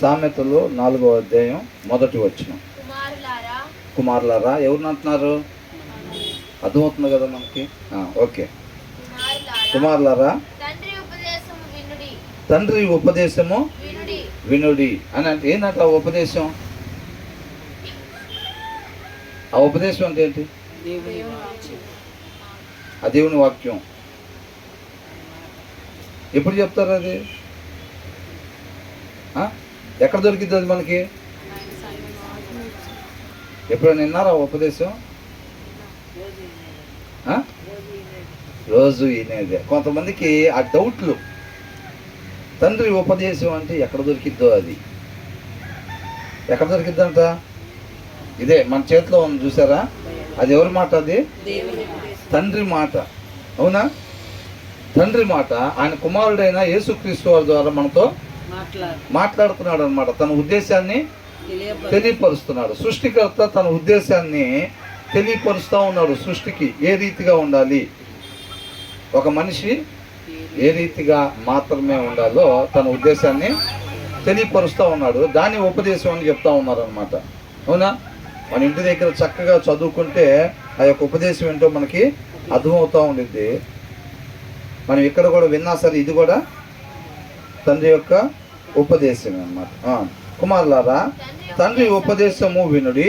సామెతలు 4వ అధ్యాయం 1వ వచనం. కుమారులారా ఎవరిని అంటున్నారు? అర్థమవుతుంది కదా మనకి. ఓకే. కుమారులారా తండ్రి ఉపదేశము వినుడి అని అంటే ఏంటంటే ఆ ఉపదేశం అంటే ఏంటి? ఆ దేవుని వాక్యం. ఎప్పుడు చెప్తారు అది? ఎక్కడ దొరికింది అది మనకి? ఎప్పుడైనా విన్నారా ఉపదేశం? రోజు వినేదే. కొంతమందికి ఆ డౌట్లు. తండ్రి ఉపదేశం అంటే ఎక్కడ దొరికిద్దో అది. ఎక్కడ దొరికిద్దంట? ఇదే మన చేతిలో ఉంది చూసారా? అది ఎవరి మాట? అది తండ్రి మాట. అవునా? తండ్రి మాట. ఆయన కుమారుడైన యేసుక్రీస్తు వారి ద్వారా మనతో మాట్లాడుతున్నాడు అనమాట. తన ఉద్దేశాన్ని తెలియపరుస్తున్నాడు. సృష్టికర్త తన ఉద్దేశాన్ని తెలియపరుస్తూ ఉన్నాడు. సృష్టికి ఏ రీతిగా ఉండాలి, ఒక మనిషి ఏ రీతిగా మాత్రమే ఉండాలో తన ఉద్దేశాన్ని తెలియపరుస్తూ ఉన్నాడు. దాని ఉపదేశం అని చెప్తా ఉన్నారు అనమాట. అవునా? మన ఇంటి దగ్గర చక్కగా చదువుకుంటే ఆ యొక్క ఉపదేశం ఏంటో మనకి అర్థమవుతూ ఉండిద్ది. మనం ఇక్కడ కూడా విన్నా సరే ఇది కూడా తండ్రి యొక్క ఉపదేశం అన్నమాట. కుమారులారా తండ్రి ఉపదేశము వినుడి.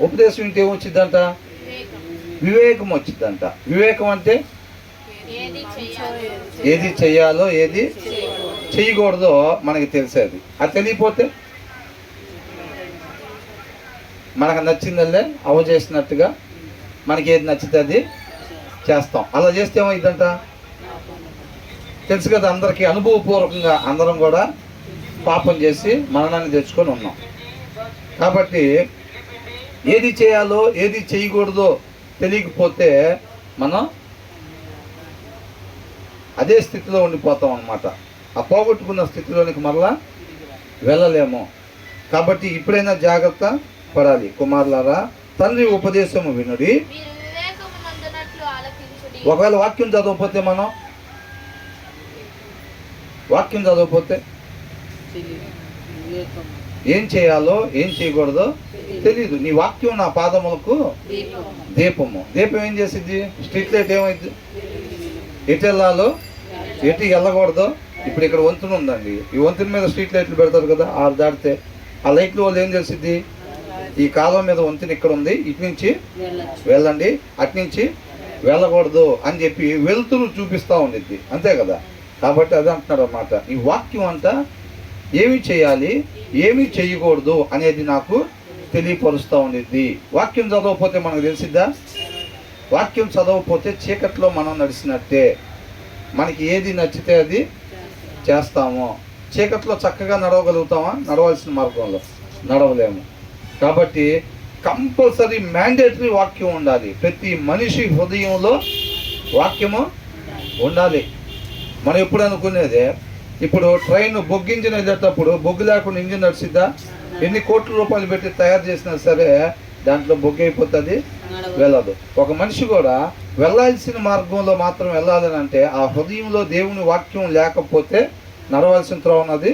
ఉపదేశం వింటే ఏమొచ్చిద్దంట? వివేకం వచ్చిందంట. వివేకం అంటే ఏది చెయ్యాలో ఏది చెయ్యకూడదో మనకి తెలిసేది. అది తెలియపోతే మనకు నచ్చిందల్లే అవ చేసినట్టుగా మనకి ఏది నచ్చితే అది చేస్తాం. అలా చేస్తే ఏమైందంట తెలుసు కదా అందరికీ. అనుభవపూర్వకంగా అందరం కూడా పాపం చేసి మరణాన్ని తెచ్చుకొని ఉన్నాం. కాబట్టి ఏది చేయాలో ఏది చేయకూడదో తెలియకపోతే మనం అదే స్థితిలో ఉండిపోతాం అన్నమాట. ఆ పోగొట్టుకున్న స్థితిలోనికి మరలా వెళ్ళలేము. కాబట్టి ఇప్పుడైనా జాగ్రత్త పడాలి. కుమారులారా తండ్రి ఉపదేశము వినుడి. ఒకవేళ వాక్యం చదవకపోతే ఏం చేయాలో ఏం చేయకూడదో తెలీదు. నీ వాక్యం నా పాదములకు దీపము. దీపం ఏం చేసిద్ది? స్ట్రీట్ లైట్ ఏమైంది? ఎటు వెళ్ళాలో ఎటు వెళ్ళకూడదో. ఇప్పుడు ఇక్కడ వంతెన ఉందండి. ఈ వంతెన మీద స్ట్రీట్ లైట్లు పెడతారు కదా, 6 దాటితే ఆ లైట్లు వాళ్ళు ఏం చేసిద్ది? ఈ కాలువ మీద వంతెన ఇక్కడ ఉంది, ఇటు నుంచి వెళ్ళండి, అటు నుంచి వెళ్ళకూడదు అని చెప్పి వెలుతురు చూపిస్తూ ఉండిద్ది. అంతే కదా? కాబట్టి అదే అంటున్నారు అన్నమాట. ఈ వాక్యం అంతా ఏమి చేయాలి ఏమి చేయకూడదు అనేది నాకు తెలియపరుస్తూ ఉండిద్ది. వాక్యం చదవకపోతే మనకు తెలిసిద్దా? వాక్యం చదవకపోతే చీకట్లో మనం నడిచినట్టే. మనకి ఏది నచ్చితే అది చేస్తాము. చీకట్లో చక్కగా నడవగలుగుతామా? నడవాల్సిన మార్గంలో నడవలేము. కాబట్టి కంపల్సరీ మ్యాండేటరీ వాక్యం ఉండాలి. ప్రతి మనిషి హృదయంలో వాక్యము ఉండాలి. మనం ఎప్పుడు అనుకునేదే, ఇప్పుడు ట్రైన్ బొగ్గు ఇంజిన్ వెళ్ళేటప్పుడు బొగ్గు లేకుండా ఇంజిన్ నడిచిద్దా? ఎన్ని కోట్ల రూపాయలు పెట్టి తయారు చేసినా సరే దాంట్లో బొగ్గు అయిపోతుంది, వెళ్ళదు. ఒక మనిషి కూడా వెళ్ళాల్సిన మార్గంలో మాత్రం వెళ్ళాలని అంటే ఆ హృదయంలో దేవుని వాక్యం లేకపోతే నడవాల్సిన త్రోవనది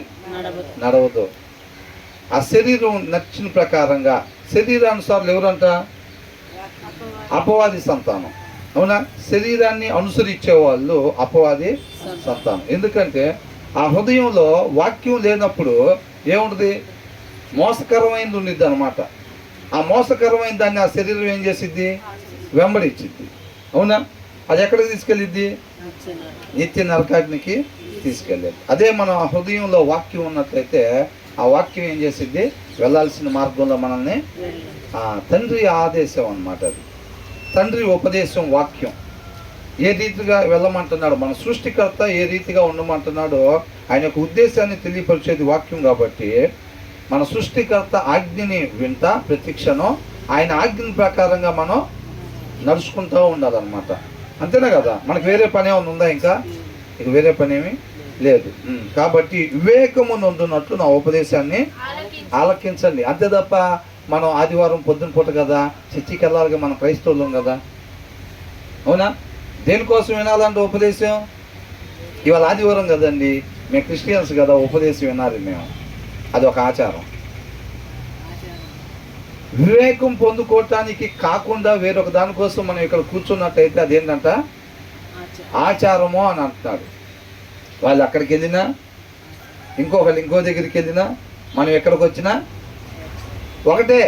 నడవదు. ఆ శరీరం నచ్చిన ప్రకారంగా, శరీరానుసారులు ఎవరంట? అపవాది సంతానం. అవునా? శరీరాన్ని అనుసరించే వాళ్ళు అపవాది సంతానం. ఎందుకంటే ఆ హృదయంలో వాక్యం లేనప్పుడు ఏముంటుంది? మోసకరమైనది ఉండిద్ది అనమాట. ఆ మోసకరమైన దాన్ని ఆ శరీరం ఏం చేసిద్ది? వెంబడించిద్ది. అవునా? అది ఎక్కడికి తీసుకెళ్ళిద్ది? నిత్య నరకాగ్నికి తీసుకెళ్ళేది. అదే మనం ఆ హృదయంలో వాక్యం ఉన్నట్లయితే ఆ వాక్యం ఏం చేసిద్ది? వెళ్ళాల్సిన మార్గంలో మనల్ని తండ్రి ఆదేశం అన్నమాట. అది తండ్రి ఉపదేశం వాక్యం. ఏ రీతిగా వెళ్ళమంటున్నాడు, మన సృష్టికర్త ఏ రీతిగా ఉండమంటున్నాడో ఆయన యొక్క ఉద్దేశాన్ని తెలియపరిచేది వాక్యం. కాబట్టి మన సృష్టికర్త ఆజ్ఞని వింటా ప్రతిక్షణం ఆయన ఆజ్ఞ ప్రకారంగా మనం నడుచుకుంటూ ఉండాలన్నమాట. అంతేనా కదా? మనకు వేరే పని ఏమైనా ఉందా? ఇంకా ఇక వేరే పని ఏమి లేదు. కాబట్టి వివేకము నొందునట్లు నా ఉపదేశాన్ని ఆలకించండి. అంతే తప్ప మనం ఆదివారం పొద్దున పూట కదా చర్చికి వెళ్ళాలిగా, మన క్రైస్తవులం కదా. అవునా? దేనికోసం వినాలంటే ఉపదేశం? ఇవాళ ఆదివారం కదండి, మేము క్రిస్టియన్స్ కదా, ఉపదేశం వినాలి మేము, అది ఒక ఆచారం. వివేకం పొందుకోవటానికి కాకుండా వేరొక దానికోసం మనం ఇక్కడ కూర్చున్నట్టయితే అదేంటంట ఆచారము అని అంటున్నాడు. వాళ్ళు అక్కడికి వెళ్ళినా, ఇంకొకళ్ళు ఇంకో దగ్గరికి వెళ్ళినా, మనం ఎక్కడికి వచ్చినా ఒకటే.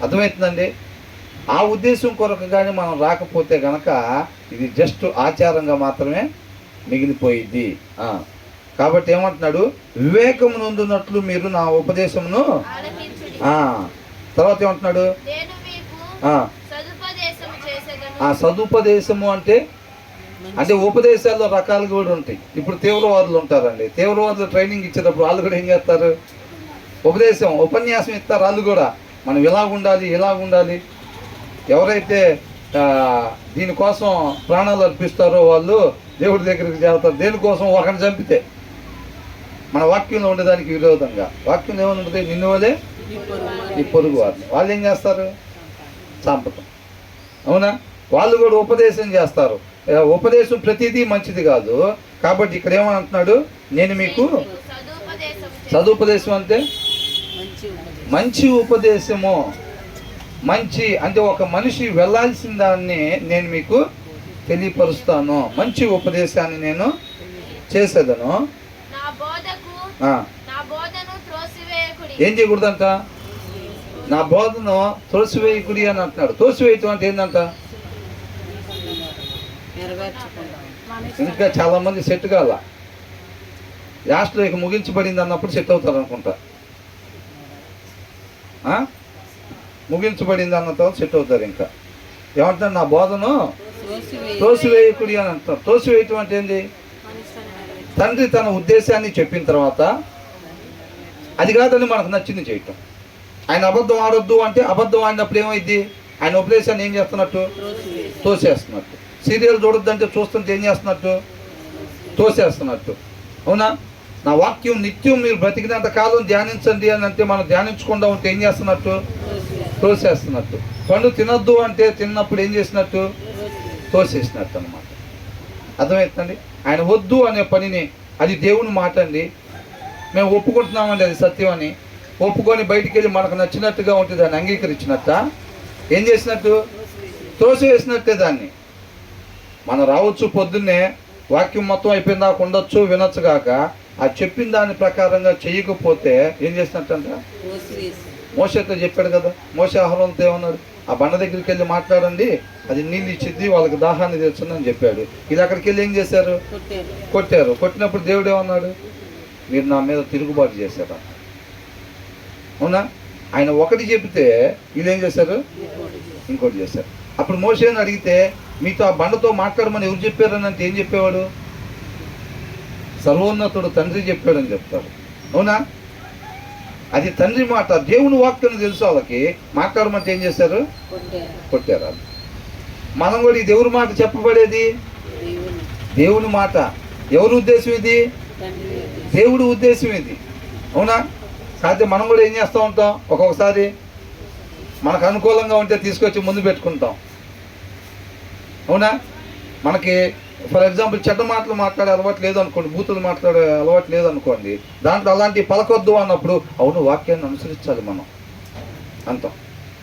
అర్థమవుతుందండి? ఆ ఉద్దేశం కొరకు కానీ మనం రాకపోతే గనక ఇది జస్ట్ ఆచారంగా మాత్రమే మిగిలిపోయిద్ది. కాబట్టి ఏమంటున్నాడు, వివేకము నొందునట్లు మీరు నా ఉపదేశమును. తర్వాత ఏమంటున్నాడు, సదుపదేశము అంటే ఉపదేశాల్లో రకాలు కూడా ఉంటాయి. ఇప్పుడు తీవ్రవాదులు ఉంటారండి, తీవ్రవాదులు ట్రైనింగ్ ఇచ్చేటప్పుడు వాళ్ళు కూడా ఏం చేస్తారు, ఉపన్యాసం ఇస్తారు. వాళ్ళు కూడా మనం ఇలాగుండాలి ఇలాగుండాలి. ఎవరైతే దీనికోసం ప్రాణాలు అర్పిస్తారో వాళ్ళు దేవుడి దగ్గరికి చేస్తారు. దేనికోసం? ఒకరిని చంపితే. మన వాక్యంలో ఉండేదానికి విరోధంగా వాక్యం ఏమైనా ఉంటుంది, నిన్ను వలే నీ పొరుగు వారిని. వాళ్ళు ఏం చేస్తారు, చంపటం. అవునా? వాళ్ళు కూడా ఉపదేశం చేస్తారు. ఉపదేశం ప్రతిదీ మంచిది కాదు. కాబట్టి ఇక్కడ ఏమని అంటున్నాడు, నేను మీకు సదుపదేశం అంటే మంచి ఉపదేశము. మంచి అంటే ఒక మనిషి వెళ్ళాల్సిన దాన్ని నేను మీకు తెలియపరుస్తాను, మంచి ఉపదేశాన్ని నేను చేసేదను. ఏం చేయకూడదంట, నా బోధను త్రోసివేయకుడి అని అంటున్నాడు. త్రోసివేయటం అంటే ఏంటంట, ఇంకా చాలా మంది సెట్ కాల, లాస్ట్లో ఇక ముగించబడింది అన్నప్పుడు సెట్ అవుతారు అనుకుంటా. ముగించబడింది అన్న తర్వాత సెట్ అవుతారు. ఇంకా ఏమంటారు, నా బోధను త్రోసివేయకుడి అని అంటారు. త్రోసివేయటం అంటే ఏంది, తండ్రి తన ఉద్దేశాన్ని చెప్పిన తర్వాత అది కాదని మనకు నచ్చింది చేయటం. ఆయన అబద్ధం ఆడొద్దు అంటే అబద్ధం ఆడినప్పుడు ఏమైంది, ఆయన ఉపదేశాన్ని ఏం చేస్తున్నట్టు, తోసేస్తున్నట్టు. సీరియల్ చూడొద్దు అంటే చూస్తుంటే ఏం చేస్తున్నట్టు, తోసేస్తున్నట్టు. అవునా? నా వాక్యం నిత్యం మీరు బ్రతికినంత కాలం ధ్యానించండి అని అంటే మనం ధ్యానించకుండా ఉంటే ఏం చేస్తున్నట్టు, తోసేస్తున్నట్టు. పండు తినొద్దు అంటే తిన్నప్పుడు ఏం చేసినట్టు, తోసేసినట్టు అన్నమాట. అర్థమవుతుందండి? ఆయన వద్దు అనే పనిని, అది దేవుని మాట అండి, మేము ఒప్పుకుంటున్నామండి అది సత్యం అని ఒప్పుకొని బయటికి వెళ్ళి మనకు నచ్చినట్టుగా ఉంటుంది దాన్ని అంగీకరించినట్ట ఏం చేసినట్టు, తోసివేసినట్టే దాన్ని. మనం రావచ్చు పొద్దున్నే, వాక్యం మొత్తం అయిపోయిన దాకా ఉండొచ్చు, వినొచ్చు కాక ఆ చెప్పిన దాని ప్రకారంగా చేయకపోతే ఏం చేసినట్టంట. మోషేతో చెప్పాడు కదా, మోషే అహరోనుతో ఏమన్నాడు, ఆ బండ దగ్గరికి వెళ్ళి మాట్లాడండి, అది నీళ్ళు ఇచ్చిద్ది, వాళ్ళకి దాహాన్ని తెచ్చుందని చెప్పాడు. ఇది అక్కడికి వెళ్ళి ఏం చేశారు, కొట్టారు. కొట్టినప్పుడు దేవుడు ఏమన్నాడు, మీరు నా మీద తిరుగుబాటు చేశారు. అవునా? ఆయన ఒకటి చెప్తే వీళ్ళు ఏం చేశారు, ఇంకోటి చేశారు. అప్పుడు మోషేని అడిగితే మీతో ఆ బండతో మాట్లాడమని ఎవరు చెప్పారని అంటే ఏం చెప్పేవాడు, సర్వోన్నతుడు తండ్రి చెప్పాడని చెప్తారు. అవునా? అది తండ్రి మాట, దేవుని వాక్యం తెలుసు వాళ్ళకి. మాట్లాడమంటే ఏం చేశారు, కొట్టారు. మనం కూడా ఈ దేవుని మాట చెప్పబడేది దేవుని మాట. ఎవరి ఉద్దేశం ఇది, దేవుడి ఉద్దేశం ఇది. అవునా? కాకపోతే మనం కూడా ఏం చేస్తూ ఉంటాం, ఒక్కొక్కసారి మనకు అనుకూలంగా ఉంటే తీసుకొచ్చి ముందు పెట్టుకుంటాం. అవునా? మనకి ఫర్ ఎగ్జాంపుల్ చెడ్డ మాటలు మాట్లాడే అలవాటు లేదు అనుకోండి, బూతులు మాట్లాడే అలవాటు లేదు అనుకోండి, దాంట్లో అలాంటివి పలకొద్దు అన్నప్పుడు అవును వాక్యాన్ని అనుసరించాలి మనం అంటాం.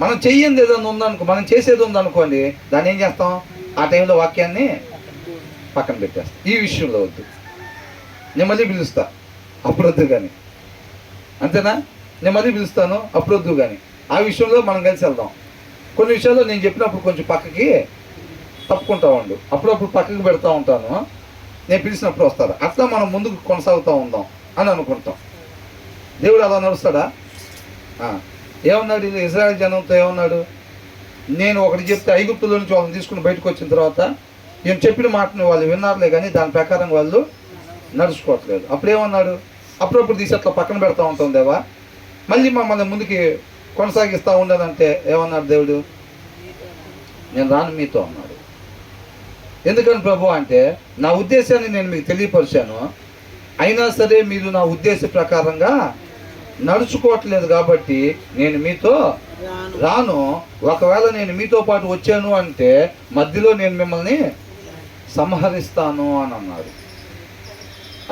మనం చెయ్యింది ఏదైనా ఉందనుకో, మనం చేసేది ఉందనుకోండి, దాన్ని ఏం చేస్తాం, ఆ టైంలో వాక్యాన్ని పక్కన పెట్టేస్తాం. ఈ విషయంలో వద్దు, నేను మళ్ళీ పిలుస్తా అప్పుడు వద్దు కానీ, అంతేనా, నేను మళ్ళీ పిలుస్తాను అప్పుడు వద్దు కానీ, ఆ విషయంలో మనం కలిసి వెళ్దాం. కొన్ని విషయాల్లో నేను చెప్పినప్పుడు కొంచెం పక్కకి తప్పుకుంటా ఉండు, అప్పుడప్పుడు పక్కకి పెడతా ఉంటాను, నేను పిలిచినప్పుడు వస్తాడు. అట్లా మనం ముందుకు కొనసాగుతూ ఉందాం అని అనుకుంటాం. దేవుడు అలా నడుస్తాడా? ఏమన్నాడు ఇజ్రాయెల్ జనంతో, ఏమన్నాడు, నేను ఒకటి చెప్తే ఐగుప్తులో నుంచి వాళ్ళని తీసుకుని బయటకు వచ్చిన తర్వాత నేను చెప్పిన మాటను వాళ్ళు విన్నారులే కానీ దాని ప్రకారం వాళ్ళు నడుచుకోవట్లేదు. అప్పుడు ఏమన్నాడు, అప్పుడప్పుడు తీసి అట్లా పక్కన పెడతా ఉంటాం దేవా, మళ్ళీ మమ్మల్ని ముందుకి కొనసాగిస్తూ ఉండదంటే ఏమన్నాడు దేవుడు, నేను రాను మీతో అన్నాడు. ఎందుకని ప్రభు అంటే నా ఉద్దేశాన్ని నేను మీకు తెలియపరిచాను, అయినా సరే మీరు నా ఉద్దేశ ప్రకారంగా నడుచుకోవట్లేదు కాబట్టి నేను మీతో రాను. ఒకవేళ నేను మీతో పాటు వచ్చాను అంటే మధ్యలో నేను మిమ్మల్ని సంహరిస్తాను అని అన్నాడు.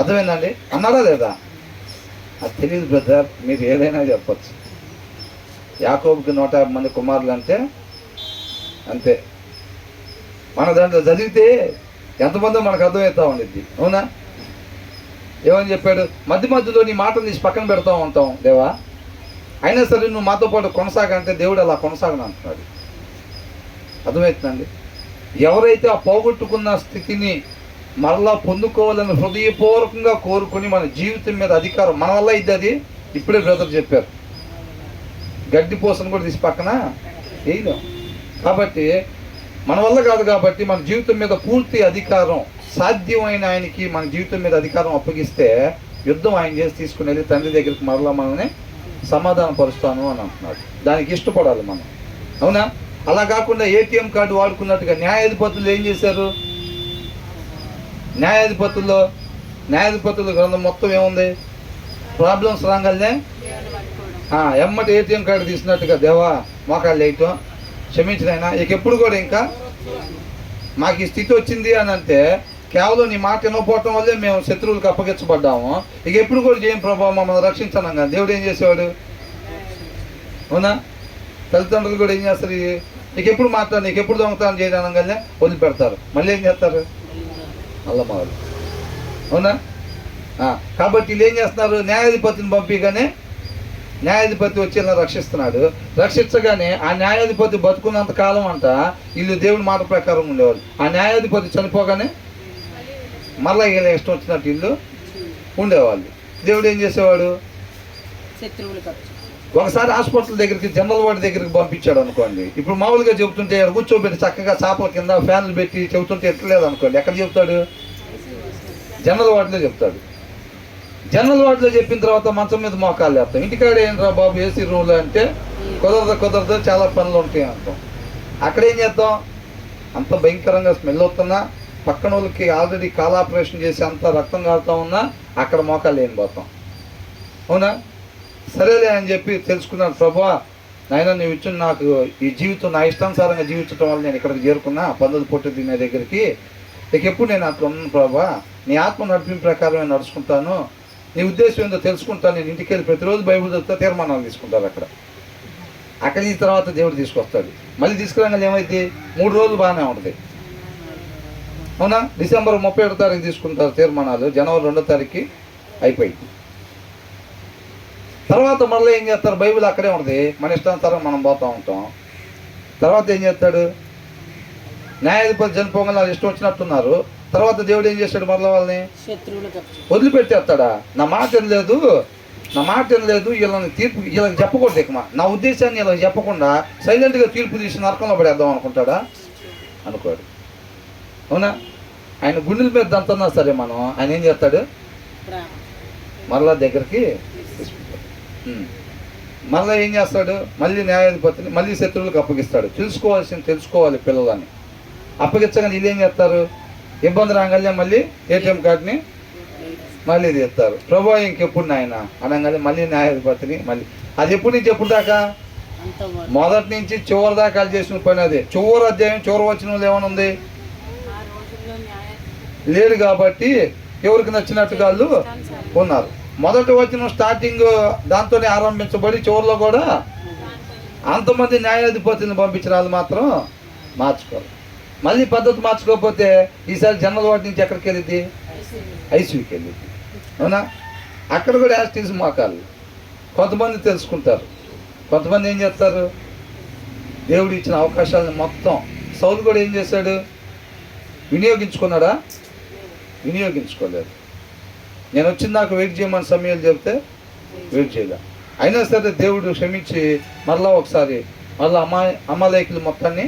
అర్థమైందండి? అన్నాడా లేదా? అది తెలియదు బ్రదర్, మీరు ఏదైనా చెప్పచ్చు. యాకోబుకి 150 మంది కుమారులు అంటే అంతే. మన దాంట్లో చదివితే ఎంతమందో మనకు అర్థమవుతా ఉండిద్ది. అవునా? ఏమని చెప్పాడు? మధ్యలో నీ మాటలు తీసి పక్కన పెడతా ఉంటాం దేవా, అయినా సరే నువ్వు మాతో పాటు కొనసాగంటే దేవుడు అలా కొనసాగను అంటున్నాడు. అర్థమవుతుందండి? ఎవరైతే ఆ పోగొట్టుకున్న స్థితిని మరలా పొందుకోవాలని హృదయపూర్వకంగా కోరుకొని మన జీవితం మీద అధికారం మన వల్ల ఇది, అది ఇప్పుడే బ్రదర్ చెప్పారు, గడ్డి పోసను కూడా తీసి పక్కన వేయలేం. కాబట్టి మన వల్ల కాదు, కాబట్టి మన జీవితం మీద పూర్తి అధికారం సాధ్యమైన ఆయనకి మన జీవితం మీద అధికారం అప్పగిస్తే యుద్ధం ఆయన చేసి తీసుకుని వెళ్ళి తండ్రి దగ్గరికి మరలా మనల్ని సమాధాన పరుస్తాను అని అంటున్నాడు. దానికి ఇష్టపడాలి మనం. అవునా? అలా కాకుండా ఏటీఎం కార్డు వాడుకున్నట్టుగా న్యాయాధిపతులు ఏం చేశారు? న్యాయాధిపతుల గ్రంథం మొత్తం ఏముంది? ప్రాబ్లమ్స్ రాగానే ఎమ్మటి ఏటీఎం కార్డు తీసినట్టుగా దేవా మోకాళ్ళు వేయటం, క్షమించినైనా ఇక ఎప్పుడు కూడా ఇంకా మాకు ఈ స్థితి వచ్చింది అని అంటే కేవలం నీ మాట వినకపోవటం వల్లే మేము శత్రువులకు అప్పగించబడ్డాము, ఇక ఎప్పుడు కూడా చేయం ప్రభావం మమ్మల్ని రక్షించాను కానీ దేవుడు ఏం చేసేవాడు? అవునా? తల్లిదండ్రులు కూడా ఏం చేస్తారు? ఇక ఎప్పుడు మాట్లాడు, నీకు ఎప్పుడు దొంగతనం చేయడానగానే వదిలిపెడతారు, మళ్ళీ ఏం చేస్తారు? మళ్ళా మొదలు. అవునా? కాబట్టి వీళ్ళు ఏం చేస్తున్నారు? న్యాయాధిపతిని పంపిగానే న్యాయాధిపతి వచ్చి ఇలా రక్షిస్తున్నాడు. రక్షించగానే ఆ న్యాయాధిపతి బతుకున్నంత కాలం అంట వీళ్ళు దేవుడి మాట ప్రకారం ఉండేవాళ్ళు. ఆ న్యాయాధిపతి చనిపోగానే మళ్ళీ వీళ్ళ ఇష్టం వచ్చినట్టు వీళ్ళు ఉండేవాళ్ళు. దేవుడు ఏం చేసేవాడు? ఒకసారి హాస్పిటల్ దగ్గరికి, జనరల్ వార్డు దగ్గరికి పంపించాడు అనుకోండి. ఇప్పుడు మామూలుగా చెబుతుంటే కూర్చోబెట్టి చక్కగా చాపల కింద ఫ్యాన్లు పెట్టి చెబుతుంటే ఎట్లేదు అనుకోండి. ఎక్కడ చెప్తాడు? జనరల్ వార్డులో చెప్తాడు. జనరల్ వార్డులో చెప్పిన తర్వాత మంచం మీద మోకాలు లేస్తాం. ఇంటికాడ ఏంట్రా బాబు ఏసీ రూల్ అంటే కుదరదు చాలా పనులు ఉంటాయి అంటాం. అక్కడ ఏం చేద్దాం? అంత భయంకరంగా స్మెల్ అవుతున్నా, పక్కన వాళ్ళకి ఆల్రెడీ కాల్ ఆపరేషన్ చేసి అంత రక్తం కారుతా ఉన్నా అక్కడ మోకాలు ఏం పోతాం. అవునా? సరేలే అని చెప్పి తెలుసుకున్నాను, ప్రభువా నాయన నువ్వు ఇచ్చిన నాకు ఈ జీవితం నా ఇష్టానుసారంగా జీవించడం వల్ల నేను ఇక్కడికి చేరుకున్నా, పందులు పొట్టు తినే దగ్గరికి. ఇక ఎప్పుడు నేను అట్లా ఉన్నాను ప్రభువా, నీ ఆత్మ నడిపిన ప్రకారం నేను నడుచుకుంటాను, నీ ఉద్దేశం ఏందో తెలుసుకుంటాను. నేను ఇంటికి వెళ్ళి ప్రతిరోజు బైబిల్ చదివితే తీర్మానాలు తీసుకుంటారు అక్కడ ఈ తర్వాత దేవుడు తీసుకొస్తాడు. మళ్ళీ తీసుకురాగానే ఏమైంది? 3 రోజులు బాగానే ఉంటుంది. అవునా? డిసెంబర్ 31వ తారీఖు తీసుకుంటారు తీర్మానాలు, జనవరి 2వ తారీఖుకి అయిపోయింది. తర్వాత మళ్ళీ ఏం చేస్తారు? బైబిల్ అక్కడే ఉంటుంది, మన ఇష్టానుసారం మనం పోతూ ఉంటాం. తర్వాత ఏం చేస్తాడు? న్యాయాధిపతి చనిపోగానే వాళ్ళు ఇష్టం వచ్చినట్టున్నారు. తర్వాత దేవుడు ఏం చేస్తాడు? మరలా వాళ్ళని వదిలిపెట్టేస్తాడా? నా మాట వినలేదు వీళ్ళని తీర్పు వీళ్ళకి చెప్పకూడదు, ఇక నా ఉద్దేశాన్ని వీళ్ళకి చెప్పకుండా సైలెంట్గా తీర్పు తీసి నరకంలో పడేద్దాం అనుకుంటాడా? అనుకోడు. అవునా? ఆయన గుండెల మీద దంతున్నా సరే ఆయన ఏం చేస్తాడు? మరలా దగ్గరికి తీసుకుంటాడు. మళ్ళీ ఏం చేస్తాడు? మళ్ళీ న్యాయాధిపతిని మళ్ళీ శత్రువులకు అప్పగిస్తాడు. తెలుసుకోవాలి పిల్లలని. అప్పగించగానే వీళ్ళు ఏం చేస్తారు? ఇబ్బంది రాగానే మళ్ళీ ఏటీఎం కార్డుని మళ్ళీ తీస్తారు. ప్రభు ఇంకెప్పుడు నాయన అనగానే మళ్ళీ న్యాయాధిపతిని మళ్ళీ. అది ఎప్పటి నుంచి ఎప్పుడు దాకా? మొదటి నుంచి చివరి దాకా చేసిన పని అదే. చివరి అధ్యాయం చివరి వచనంలో ఏమైనా ఉంది? లేడు కాబట్టి ఎవరికి నచ్చినట్టుగా వాళ్ళు ఉన్నారు. మొదటి వచనం స్టార్టింగ్ దాంతోనే ఆరంభించబడి చివరిలో కూడా అంతమంది న్యాయాధిపతిని పంపించిన వాళ్ళు మాత్రం మార్చుకోవాలి. మళ్ళీ పద్ధతి మార్చుకోకపోతే ఈసారి జనరల్ వార్డు నుంచి ఎక్కడికి వెళ్ళింది? ఐసీయూకి వెళ్ళింది. అవునా? అక్కడ కూడా యాస్టీస్ మోకాలు. కొంతమంది తెలుసుకుంటారు, కొంతమంది ఏం చేస్తారు? దేవుడు ఇచ్చిన అవకాశాలను మొత్తం. సౌలు కూడా ఏం చేశాడు? వినియోగించుకున్నాడా? వినియోగించుకోలేదు. నేను వచ్చిన నాకు వెయిట్ చేయమని సమయాలు చెప్తే వెయిట్ చేయలే. అయినా సరే దేవుడు క్షమించి మళ్ళీ ఒకసారి అమాలేకులు మొత్తాన్ని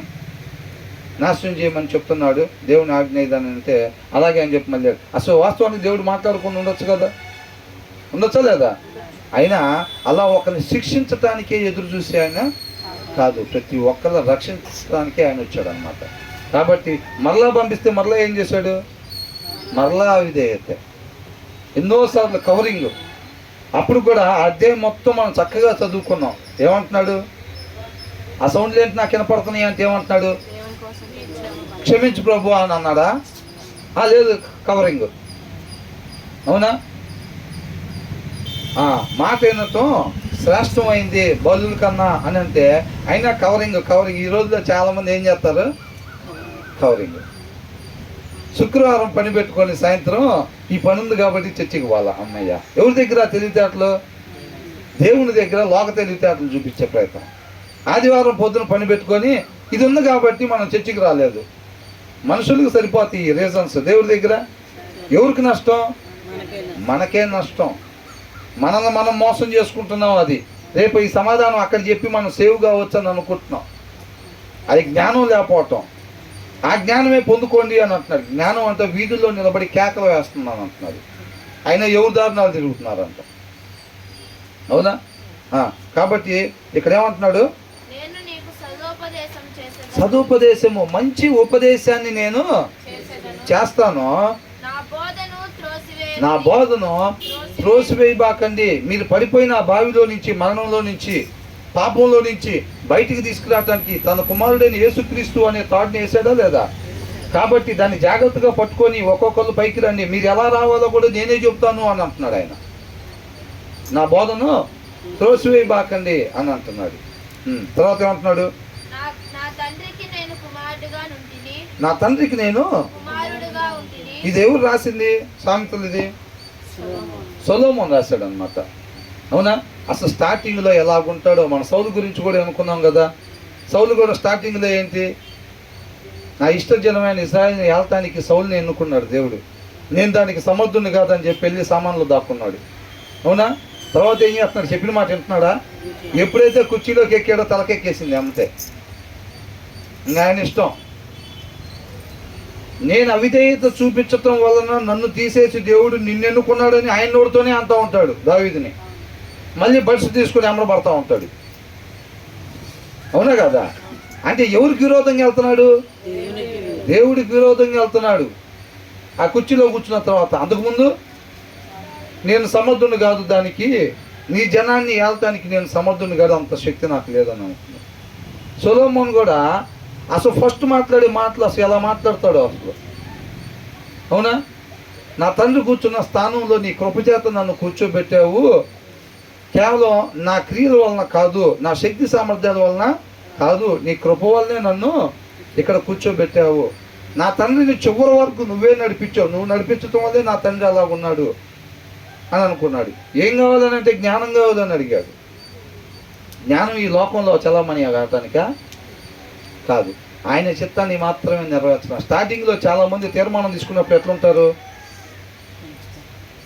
నాశనం చేయమని చెప్తున్నాడు. దేవుని ఆజ్ఞ ఇదని అంటే అలాగే అని చెప్పి మళ్ళీ అసలు వాస్తవానికి దేవుడు మాట్లాడుకుని ఉండొచ్చా లేదా? అయినా అలా ఒకరిని శిక్షించటానికే ఎదురు చూసి ఆయన కాదు, ప్రతి ఒక్కరిని రక్షించడానికే ఆయన వచ్చాడు అనమాట. కాబట్టి మరలా పంపిస్తే మరలా ఏం చేశాడు? మరలా విధేయత. ఎన్నోసార్లు కవరింగ్. అప్పుడు కూడా అధ్యాయం మొత్తం మనం చక్కగా చదువుకున్నాం. ఏమంటున్నాడు? ఆ సౌండ్లు ఏంటి నాకు వినపడుతున్నాయి అంటే ఏమంటున్నాడు? క్షమించు ప్రభు అని అన్నాడా? లేదు, కవరింగ్. అవునా? మాట వినటం శ్రేష్టమైంది బలుల కన్నా అని అంటే, అయినా కవరింగ్ ఈ రోజులో చాలామంది ఏం చేస్తారు? కవరింగ్. శుక్రవారం పని పెట్టుకొని సాయంత్రం ఈ పని ఉంది కాబట్టి చర్చికి పోవాలా. అమ్మయ్య, ఎవరి దగ్గర తెలివితేటలు? దేవుని దగ్గర లోక తెలివితేటలు చూపించే ప్రయత్నం. ఆదివారం పొద్దున పని పెట్టుకొని ఇది ఉంది కాబట్టి మనం చర్చికి రాలేదు. మనుషులకు సరిపోతాయి ఈ రీజన్స్. దేవుడి దగ్గర ఎవరికి నష్టం? మనకే నష్టం. మనల్ని మనం మోసం చేసుకుంటున్నాం. అది రేపు ఈ సమాధానం అక్కడ చెప్పి మనం సేవ్ కావచ్చు అని అనుకుంటున్నాం. అది జ్ఞానం లేకపోవటం. ఆ జ్ఞానమే పొందుకోండి అని అంటున్నాడు. జ్ఞానం అంటే వీధుల్లో నిలబడి కేకలు వేస్తున్నాను అంటున్నాడు. అయినా ఎవరి దారుణాలు తిరుగుతున్నారంట. అవునా? కాబట్టి ఇక్కడ ఏమంటున్నాడు? సదుపదేశము, మంచి ఉపదేశాన్ని నేను చేస్తాను, నా బోధను త్రోసివేయబాకండి. మీరు పడిపోయిన ఆ బావిలో నుంచి, మరణంలో నుంచి, పాపంలో నుంచి బయటికి తీసుకురావడానికి తన కుమారుడైన యేసుక్రీస్తు అనే తాడుని వేసాడా లేదా? కాబట్టి దాన్ని జాగ్రత్తగా పట్టుకొని ఒక్కొక్కరు పైకి రండి. మీరు ఎలా రావాలో కూడా నేనే చెప్తాను అని అంటున్నాడు ఆయన. నా బోధను త్రోసివేయబాకండి అని అంటున్నాడు. తర్వాత ఏమంటున్నాడు? నా తండ్రికి నేను. ఇది ఎవరు రాసింది సామెతలు? ఇది సొలొమోను రాశాడు అనమాట. అవునా? అసలు స్టార్టింగ్లో ఎలాగుంటాడో మన సౌలు గురించి కూడా అనుకున్నాం కదా. సౌలు కూడా స్టార్టింగ్లో ఏంటి? నా ఇష్టజనమైన ఇశ్రాయేలుని ఏల్తానికి సౌలుని ఎన్నుకున్నాడు దేవుడు. నేను దానికి సమర్థుని కాదని చెప్పి వెళ్ళి సామాన్లు దాక్కున్నాడు. అవునా? తర్వాత ఏం చేస్తున్నాడు? చెప్పిన మాట వింటున్నాడా? ఎప్పుడైతే కుర్చీలోకి ఎక్కాడో తలకెక్కేసింది అంతే. ఇంకా ఆయన ఇష్టం. నేను అవిధేయత చూపించటం వలన నన్ను తీసేసి దేవుడు నిన్నెన్నుకున్నాడని ఆయన నోడుతోనే అంటూ ఉంటాడు దావీదుని. మళ్ళీ బడ్స్ తీసుకుని అమరపడతా ఉంటాడు. అవునా కదా? అంటే ఎవరికి విరోధంగా వెళ్తున్నాడు? దేవుడికి విరోధంగా వెళ్తున్నాడు. ఆ కుర్చీలో కూర్చున్న తర్వాత అంతకుముందు నేను సమర్థుని కాదు, దానికి నీ జనాన్ని ఏల్తానికి నేను సమర్థుని కాదు, అంత శక్తి నాకు లేదని అనుకున్నాను. సొలొమోను కూడా అసలు ఫస్ట్ మాట్లాడే మాటలు అసలు ఎలా మాట్లాడతాడో అసలు. అవునా? నా తండ్రి కూర్చున్న స్థానంలో నీ కృపచేత నన్ను కూర్చోబెట్టావు, కేవలం నా క్రియల వలన కాదు, నా శక్తి సామర్థ్యాల వలన కాదు, నీ కృప వల్లనే నన్ను ఇక్కడ కూర్చోబెట్టావు. నా తండ్రిని చివరి వరకు నువ్వే నడిపించావు, నువ్వు నడిపించడం వల్లే నా తండ్రి అలాగున్నాడు అని అనుకున్నాడు. ఏం కావాలని అంటే జ్ఞానం కావాలని అడిగాడు. జ్ఞానం ఈ లోకంలో చలామణి కావటానికా? కాదు, ఆయన చిత్తాన్ని మాత్రమే నెరవేర్చడం. స్టార్టింగ్లో చాలామంది తీర్మానం తీసుకున్నప్పుడు ఎట్లుంటారు?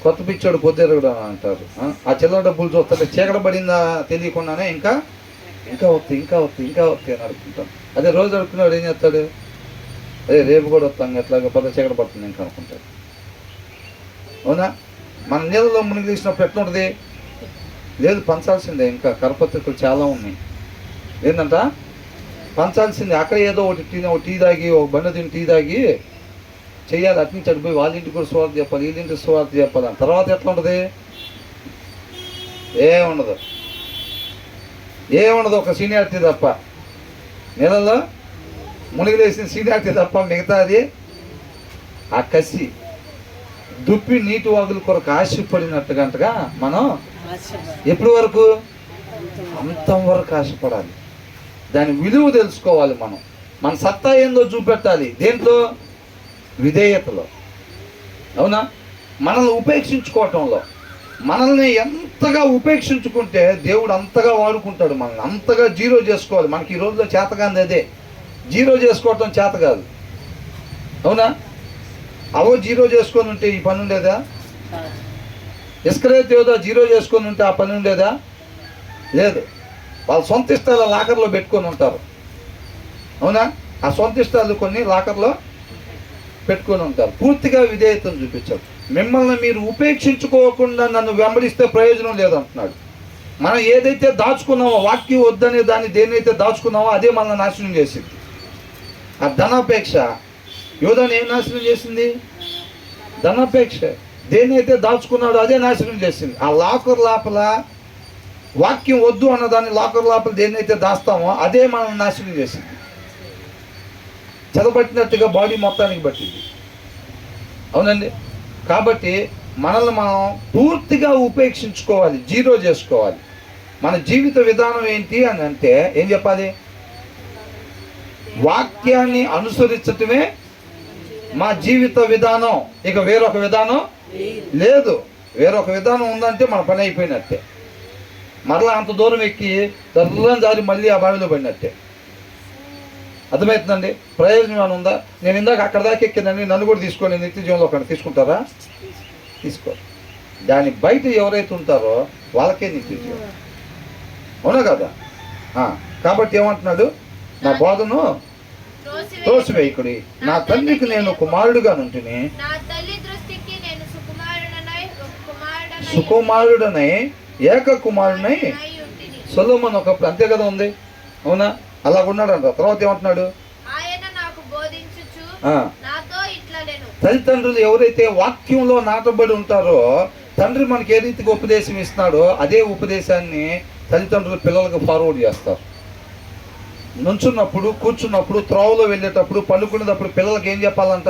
కొత్త పిచ్చోడు పొద్దురు అంటారు. ఆ చిల్లర డబ్బులు చూస్తుంటే చీకట పడిందా తెలియకుండానే ఇంకా వస్తాయి అని అడుగుతుంటాం. అదే రోజు అడుగుతున్నాడు ఏం చేస్తాడు? అదే రేపు కూడా వస్తాం, ఎట్లాగో పెద్ద చీకట పడుతుంది ఇంకా అనుకుంటాడు. అవునా? మన నీళ్ళలో మునిగి తీసినప్పుడు ఎట్లుంటుంది? లేదు, పంచాల్సిందే. ఇంకా కరపత్రికలు చాలా ఉన్నాయి. ఏంటంట? పంచాల్సిందే. అక్కడ ఏదో ఒకటి టీ తాగి, ఒక బండ తిని టీ తాగి చెయ్యాలి. అటు నుంచి అడిపోయి వాళ్ళ ఇంటికి కూడా స్వార్థ చెప్పాలి, వీళ్ళింటికి స్వార్థ చెప్పాలి. తర్వాత ఎట్లా ఉంటుంది? ఏముండదు, ఒక సీనియారిటీ తప్ప. నెలలో మునిగిలేసిన సీనియారిటీ తప్ప మిగతాది ఆ కసి దుప్పి నీటి వాగుల కొరకు ఆశపడినట్టుగా మనం ఎప్పటి వరకు? అంతం వరకు ఆశపడాలి. దాని విలువ తెలుసుకోవాలి. మన సత్తా ఏందో చూపెట్టాలి. దేంట్లో? విధేయతలో. అవునా? మనల్ని ఉపేక్షించుకోవటంలో. మనల్ని ఎంతగా ఉపేక్షించుకుంటే దేవుడు అంతగా వాడుకుంటాడు. మనల్ని అంతగా జీరో చేసుకోవాలి. మనకి ఈ రోజులో చేతగాంది అదే. జీరో చేసుకోవటం చేత కాదు. అవునా? జీరో చేసుకొని ఉంటే ఈ పని ఉండేదా? ఇస్కరేతు యోధా జీరో చేసుకొని ఉంటే ఆ పని ఉండేదా? లేదు. వాళ్ళ సొంత ఇష్టాలు లాకర్లో పెట్టుకొని ఉంటారు. అవునా? ఆ సొంత ఇష్టాలు కొన్ని లాకర్లో పెట్టుకొని ఉంటారు. పూర్తిగా విధేయతను చూపించారు. మిమ్మల్ని మీరు ఉపేక్షించుకోకుండా నన్ను వెంబడిస్తే ప్రయోజనం లేదంటున్నాడు. మనం ఏదైతే దాచుకున్నామో, వాక్యం వద్దనే దాన్ని దేన్నైతే దాచుకున్నామో అదే మనల్ని నాశనం చేసింది. ఆ ధనాపేక్ష యోధాను ఏం నాశనం చేసింది? ధనాపేక్ష. దేన్నైతే దాచుకున్నాడో అదే నాశనం చేసింది. ఆ లాకర్ లోపల వాక్యం వద్దు అన్నదాన్ని లాకర్ లోపల దేన్నైతే దాస్తామో అదే మనల్ని నాశనం చేసింది. చదవబట్టినట్టుగా బాడీ మొత్తానికి పట్టింది. అవునండి? కాబట్టి మనల్ని మనం పూర్తిగా ఉపేక్షించుకోవాలి, జీరో చేసుకోవాలి. మన జీవిత విధానం ఏంటి అని అంటే ఏం చెప్పాలి? వాక్యాన్ని అనుసరించటమే మా జీవిత విధానం. ఇక వేరొక విధానం లేదు. వేరొక విధానం ఉందంటే మన పని అయిపోయినట్టే. మరలా అంత దూరం ఎక్కి దర్రం జారి మళ్ళీ ఆ బావిలో పడినట్టే. అర్థమవుతుందండి? ప్రయోజనం ఏమైనా ఉందా? నేను ఇందాక అక్కడ దాకా ఎక్కిందండి, నన్ను కూడా తీసుకొని నిత్య జీవంలో ఒకటి తీసుకుంటారా? తీసుకో. దాని బయట ఎవరైతే ఉంటారో వాళ్ళకే నిత్య జీవం. అవునా కదా? కాబట్టి ఏమంటున్నాడు? నా బోధను త్రోసివేయకుడి, నా తండ్రికి నేను కుమారుడుగా నుంటిని, సుకుమారుడనై ఏక కుమారుడనై. సొలొమోను ఒకప్పుడు అంతే కదా ఉంది. అవునా? అలాగున్నాడంట. తర్వాత ఏమంటున్నాడు? తల్లిదండ్రులు ఎవరైతే వాక్యంలో నాటబడి ఉంటారో, తండ్రి మనకి ఏ రీతిగా ఉపదేశం ఇస్తున్నాడో అదే ఉపదేశాన్ని తల్లిదండ్రులు పిల్లలకు ఫార్వర్డ్ చేస్తారు. నుంచున్నప్పుడు, కూర్చున్నప్పుడు, త్రోవలో వెళ్ళేటప్పుడు, పడుకునేటప్పుడు పిల్లలకి ఏం చెప్పాలంట?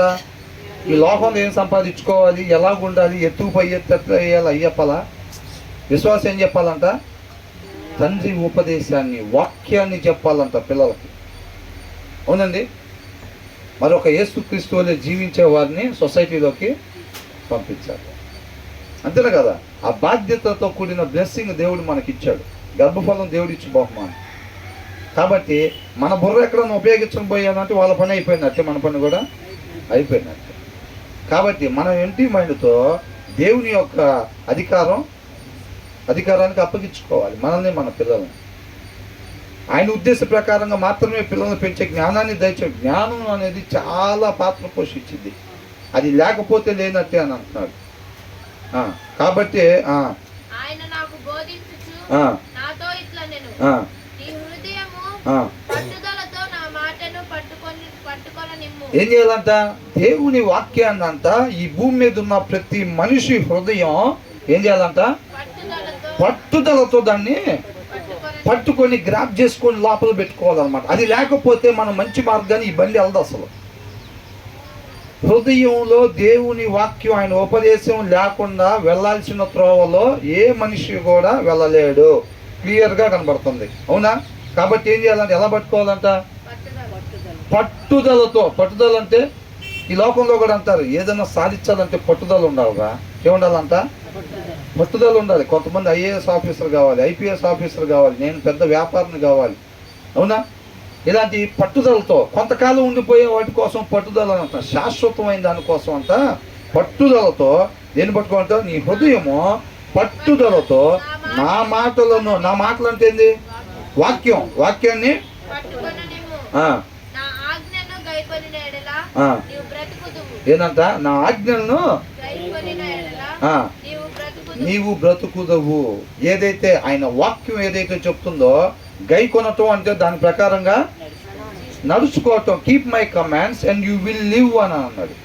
ఈ లోకంలో ఏం సంపాదించుకోవాలి, ఎలాగుండాలి, ఎత్తుకుపోయి ఎట్లా వేయాలి అవి చెప్పాలా? విశ్వాసం ఏం చెప్పాలంట? తండ్రి ఉపదేశాన్ని, వాక్యాన్ని చెప్పాలంట పిల్లలకి. అవునండి? మరొక యేసుక్రీస్తు వలె జీవించే వారిని సొసైటీలోకి పంపించాలి. అంతేనా కదా? ఆ బాధ్యతతో కూడిన బ్లెస్సింగ్ దేవుడు మనకిచ్చాడు. గర్భఫలం దేవుడిచ్చి బహుమానం. కాబట్టి మన బుర్ర ఎక్కడన్నా ఉపయోగించడం పోయానంటే వాళ్ళ పని అయిపోయినట్టే, మన పని కూడా అయిపోయినట్టే. కాబట్టి మనం ఎంటీ మైండ్తో దేవుని యొక్క అధికారానికి అప్పగించుకోవాలి మనల్ని, మన పిల్లల్ని. ఆయన ఉద్దేశ ప్రకారంగా మాత్రమే పిల్లల్ని పెంచే జ్ఞానాన్ని దయచే. జ్ఞానం అనేది చాలా పాత్ర పోషించింది. అది లేకపోతే లేనట్టే అని అంటున్నాడు. కాబట్టి ఏం చేయాలంట? దేవుని వాక్యాన్ని అంట ఈ భూమి మీద ఉన్న ప్రతి మనిషి హృదయం ఏం చేయాలంట? పట్టుదలతో దాన్ని పట్టుకొని గ్రాప్ చేసుకొని లోపల పెట్టుకోవాలన్నమాట. అది లేకపోతే మనం మంచి మార్గాన్ని ఈ బండి వెళ్దు. అసలు హృదయంలో దేవుని వాక్యం, ఆయన ఉపదేశం లేకుండా వెళ్ళాల్సిన త్రోవలో ఏ మనిషి కూడా వెళ్ళలేడు. క్లియర్గా కనబడుతుంది. అవునా? కాబట్టి ఏం చేయాలంటే, ఎలా పట్టుకోవాలంట? పట్టుదలతో. పట్టుదల అంటే ఈ లోకంలో కూడా అంటారు, ఏదైనా సాధించాలంటే పట్టుదల ఉండాలిరా. ఏముండాలంట? పట్టుదల ఉండాలి. కొంతమంది ఐఏఎస్ ఆఫీసర్ కావాలి, ఐపీఎస్ ఆఫీసర్ కావాలి, నేను పెద్ద వ్యాపారిని కావాలి. అవునా? ఇలాంటి పట్టుదలతో కొంతకాలం ఉండిపోయే వాటి కోసం పట్టుదల అంట. శాశ్వతమైన దానికోసం అంట పట్టుదలతో. దేన్ని పట్టుకోవాలంటే నీ హృదయము పట్టుదలతో నా మాటలు అంటే ఏంది? వాక్యాన్ని ఏంటంట? నా ఆజ్ఞలను నీవు బ్రతుకుదవు. ఏదైతే ఆయన వాక్యం ఏదైతే చెప్తుందో గైకొనటం అంటే దాని ప్రకారంగా నడుచుకోవటం. Keep my commands and you will live అని అన్నాడు.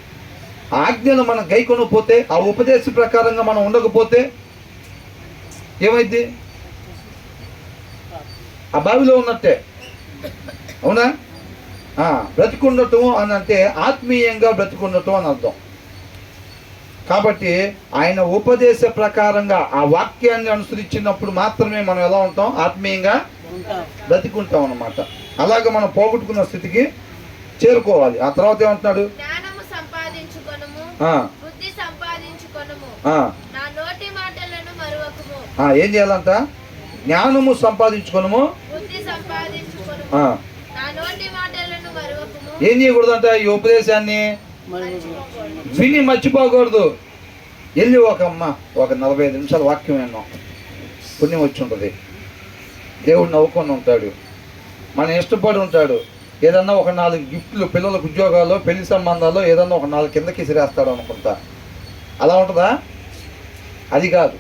ఆజ్ఞలు మనం గైకొనకపోతే, ఆ ఉపదేశ ప్రకారంగా మనం ఉండకపోతే ఏమైంది? ఆ బావిలో ఉన్నట్టే. అవునా? బ్రతికుండటం అని అంటే ఆత్మీయంగా బ్రతికుండటం అని అర్థం. కాబట్టి ఆయన ఉపదేశ ప్రకారంగా ఆ వాక్యాన్ని అనుసరించినప్పుడు మాత్రమే మనం ఎలా ఉంటాం? ఆత్మీయంగా బ్రతికుంటాం అన్నమాట. అలాగే మనం పోగొట్టుకున్న స్థితికి చేరుకోవాలి. ఆ తర్వాత ఏమంటున్నాడు? ఏం చేయాలంట? జ్ఞానము సంపాదించుకోనము. ఏం చేయకూడదంట? ఈ ఉపదేశాన్ని విని మర్చిపోకూడదు. వెళ్ళి ఒక 45 నిమిషాలు వాక్యం విన్నాం, పుణ్యం వచ్చి ఉంటుంది. దేవుడు నవ్వుకొని ఉంటాడు, మనం ఇష్టపడి ఉంటాడు. ఏదన్నా ఒక 4 గిఫ్ట్లు, పిల్లలకు ఉద్యోగాలు, పెళ్లి సంబంధాలు ఏదన్నా ఒక 4 కిందకి ఇసిరేస్తాడు అనుకుంటా. అలా ఉంటుందా? అది కాదు.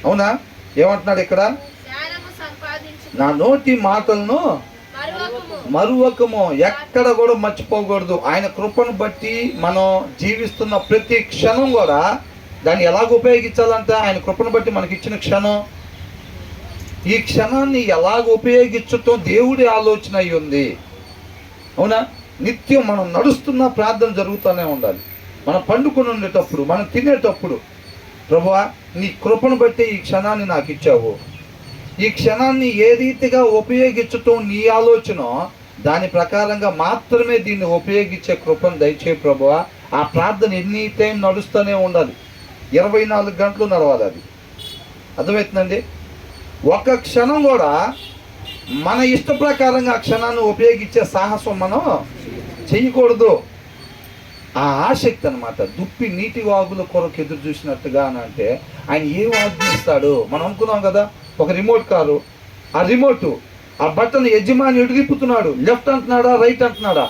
అవునా? ఏమంటున్నాడు ఇక్కడ? నా నోటి మాటలను మరువకము. ఎక్కడ కూడా మర్చిపోకూడదు. ఆయన కృపను బట్టి మనం జీవిస్తున్న ప్రతి క్షణం కూడా దాన్ని ఎలాగ ఉపయోగించాలంటే, ఆయన కృపను బట్టి మనకి ఇచ్చిన క్షణం, ఈ క్షణాన్ని ఎలాగ ఉపయోగించటం దేవుడి ఆలోచన అయి ఉంది. అవునా? నిత్యం మనం నడుస్తున్న ప్రార్థన జరుగుతూనే ఉండాలి. మనం పండుకొని ఉండేటప్పుడు, మనం తినేటప్పుడు, ప్రభువా నీ కృపను బట్టి ఈ క్షణాన్ని నాకు ఇచ్చావు, ఈ క్షణాన్ని ఏ రీతిగా ఉపయోగించటం నీ ఆలోచన, దాని ప్రకారంగా మాత్రమే దీన్ని ఉపయోగించే కృపను దయచే ప్రభువా. ఆ ప్రార్థన ఎనీ టైం నడుస్తూనే ఉండాలి, 24 గంటలు నడవాలి. అది అర్థమవుతుందండి. ఒక క్షణం కూడా మన ఇష్ట ప్రకారంగా ఆ క్షణాన్ని ఉపయోగించే సాహసం మనం చేయకూడదు. ఆ ఆసక్తి అనమాట. దుప్పి నీటి వాగుల కొరకు ఎదురు చూసినట్టుగా అని అంటే ఆయన ఏం ఆజ్ఞిస్తాడు. మనం అనుకున్నాం కదా, ఒక రిమోట్ కారు, ఆ రిమోటు ఆ బటన్ యజమాని ఎడుగిప్పుతున్నాడు, లెఫ్ట్ అంటున్నాడా రైట్ అంటున్నాడా,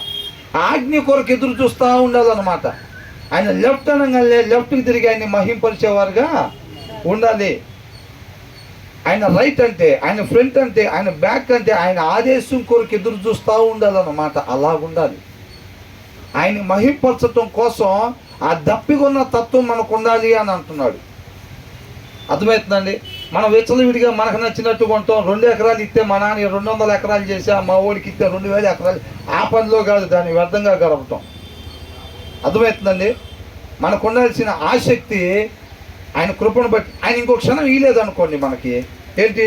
ఆజ్ఞ కొరకు ఎదురు చూస్తూ ఉండాలన్నమాట. ఆయన లెఫ్ట్ అనగానే లెఫ్ట్కి తిరిగి ఆయన్ని మహింపరిచేవారుగా ఉండాలి. ఆయన రైట్ అంటే, ఆయన ఫ్రంట్ అంటే, ఆయన బ్యాక్ అంటే, ఆయన ఆదేశం కొరకు ఎదురు చూస్తూ ఉండాలన్నమాట. అలాగుండాలి. ఆయన మహింపరచటం కోసం ఆ దప్పికొన్న తత్వం మనకు ఉండాలి అని అంటున్నాడు. అర్థమవుతుందండి. మనం విచ్చలవిడిగా మనకు నచ్చినట్టు కొంటాం. 2 ఎకరాలు ఇస్తే మా నాన్న 200 ఎకరాలు చేసి మా ఓడికి ఇస్తే 2000 ఎకరాలు. ఆ పనిలో కాదు, దాన్ని వ్యర్థంగా గడపటం. అర్థమవుతుందండి. మనకు ఉండాల్సిన ఆసక్తి ఆయన కృపను బట్టి. ఆయన ఇంకో క్షణం ఇయ్యలేదు అనుకోండి, మనకి ఏంటి,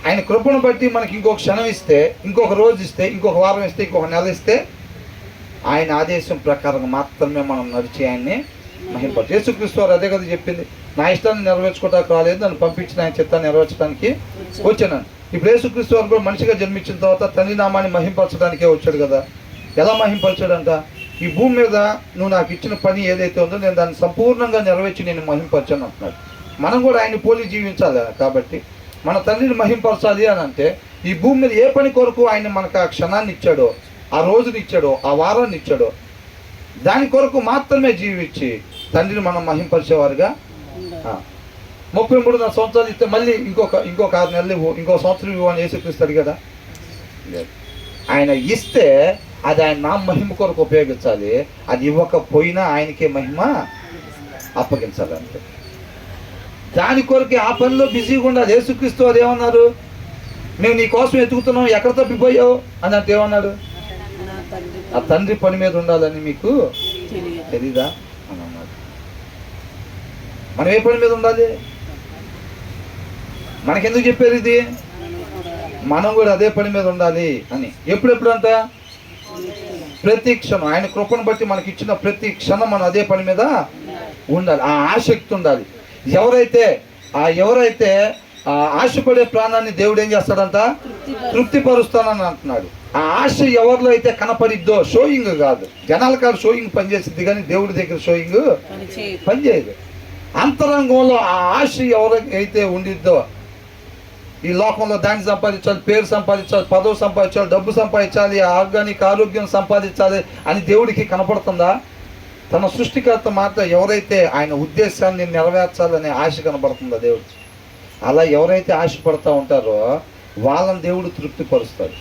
ఆయన కృపను బట్టి మనకి ఇంకొక క్షణం ఇస్తే, ఇంకొక రోజు ఇస్తే, ఇంకొక వారం ఇస్తే, ఇంకొక నెల ఇస్తే, ఆయన ఆదేశం ప్రకారం మాత్రమే మనం నడిచి ఆయన్ని మహింపరచు. యేసుక్రీస్తు వారు అదే కదా చెప్పింది, నా ఇష్టాన్ని నెరవేర్చుకోవడానికి రాలేదు, నన్ను పంపించిన ఆయన చిత్తాన్ని నెరవేర్చడానికి వచ్చాను. ఇప్పుడు యేసుక్రీస్తు వారు కూడా మనిషిగా జన్మించిన తర్వాత తండ్రి నామాన్ని మహింపరచడానికే వచ్చాడు కదా. ఎలా మహింపరచాడంట, ఈ భూమి మీద నువ్వు నాకు ఇచ్చిన పని ఏదైతే ఉందో నేను దాన్ని సంపూర్ణంగా నెరవేర్చి నేను మహింపరచాను అంటున్నాడు. మనం కూడా ఆయన పోలి జీవించాలి. కాబట్టి మన తండ్రిని మహింపరచాలి అని అంటే ఈ భూమి మీద ఏ పని కొరకు ఆయన మనకు ఆ క్షణాన్ని ఇచ్చాడో, ఆ రోజుని ఇచ్చాడో, ఆ వారాన్ని ఇచ్చాడో, దాని కొరకు మాత్రమే జీవించి తండ్రిని మనం మహింపరిచేవారుగా. 33 సంవత్సరాలు ఇస్తే మళ్ళీ ఇంకొక 6 నెలలు ఇవ్వు, ఇంకో సంవత్సరం ఇవ్వు అని యేసుక్రీస్తు కదా. ఆయన ఇస్తే అది ఆయన నా మహిమ కొరకు ఉపయోగించాలి. అది ఇవ్వకపోయినా ఆయనకే మహిమ అప్పగించాలి అంతే. దాని కొరకు ఆ పనిలో బిజీగా ఉండాలి. యేసుక్రీస్తు వారు ఏమన్నారు, మేము నీ కోసం ఎతుకుతున్నాం, ఎక్కడ తప్పిపోయావు అని అంటే ఏమన్నాడు, ఆ తండ్రి పని మీద ఉండాలని మీకు తెలీదా అని అన్నాడు. మనం ఏ పని మీద ఉండాలి, మనకెందుకు చెప్పారు ఇది, మనం కూడా అదే పని మీద ఉండాలి అని. ఎప్పుడెప్పుడంట, ప్రతి క్షణం ఆయన కృపను బట్టి మనకి ఇచ్చిన ప్రతి క్షణం మనం అదే పని మీద ఉండాలి. ఆ ఆసక్తి ఉండాలి. ఎవరైతే ఆశపడే ప్రాణాన్ని దేవుడు ఏం చేస్తాడంట, తృప్తిపరుస్తానని అంటున్నాడు. ఆ ఆశ ఎవరిలో అయితే కనపడిద్దో, షోయింగ్ కాదు, జనాల కాదు షోయింగ్ పనిచేసింది, కానీ దేవుడి దగ్గర షోయింగ్ పనిచేయదు. అంతరంగంలో ఆ ఆశ ఎవరైతే ఉండిద్దో, ఈ లోకంలో దాన్ని సంపాదించాలి, పేరు సంపాదించాలి, పదవి సంపాదించాలి, డబ్బు సంపాదించాలి, ఆరోగ్యం సంపాదించాలి అని దేవుడికి కనపడుతుందా? తన సృష్టికర్త మాత్రం ఎవరైతే ఆయన ఉద్దేశాన్ని నెరవేర్చాలనే ఆశ కనపడుతుందా దేవుడు? అలా ఎవరైతే ఆశపడుతూ ఉంటారో వాళ్ళని దేవుడు తృప్తిపరుస్తాడు.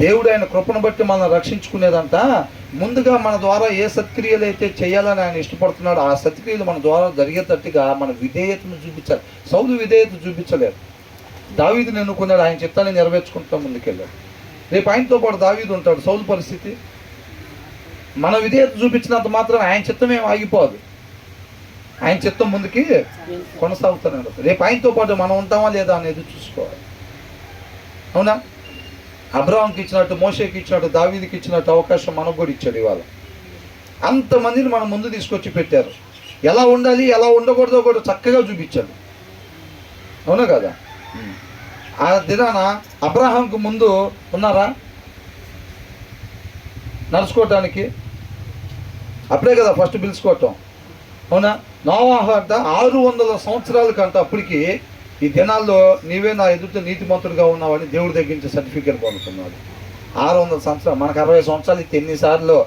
దేవుడు ఆయన కృపను బట్టి మనం రక్షించుకునేదంట ముందుగా మన ద్వారా ఏ సత్క్రియలు అయితే చేయాలని ఆయన ఇష్టపడుతున్నాడో ఆ సత్క్రియలు మన ద్వారా జరిగేటట్టుగా మన విధేయతను చూపించాలి. సౌలు విధేయత చూపించలేదు, దావీదుని ఎన్నుకున్నాడు, ఆయన చిత్తాన్ని నెరవేర్చుకుంటూ ముందుకెళ్ళాడు. రేపు ఆయనతో పాటు దావీదు ఉంటాడు. సౌలు పరిస్థితి, మన విధేయత చూపించినంత మాత్రం ఆయన చిత్తం ఏం ఆగిపోదు, ఆయన చిత్తం ముందుకి కొనసాగుతూనే ఉంటుంది. రేపు ఆయనతో పాటు మనం ఉంటామా లేదా అనేది చూసుకోవాలి. అవునా? అబ్రాహాంకి ఇచ్చినట్టు, మోషేకి ఇచ్చినట్టు, దావీదుకి ఇచ్చినట్టు అవకాశం మనకు కూడా ఇచ్చాడు. ఇవాళ అంతమందిని మనం ముందు తీసుకొచ్చి పెట్టారు. ఎలా ఉండాలి, ఎలా ఉండకూడదో కూడా చక్కగా చూపించాడు. అవునా కదా? ఆ దినాన అబ్రాహాంకు ముందు ఉన్నారా నడుచుకోవటానికి? అప్పుడే కదా ఫస్ట్ పిలుచుకోవటం. అవునా? నోవాహు అంట 600 సంవత్సరాల కంట అప్పటికి ఈ దినాల్లో నీవే నా ఎదుట నీతిమంతుడిగా ఉన్నావని దేవుడి దగ్గర నుంచి సర్టిఫికేట్ పొందుతున్నాడు. 600 సంవత్సరాలు. మనకు 60 సంవత్సరాలు ఇస్తే ఎన్నిసార్లు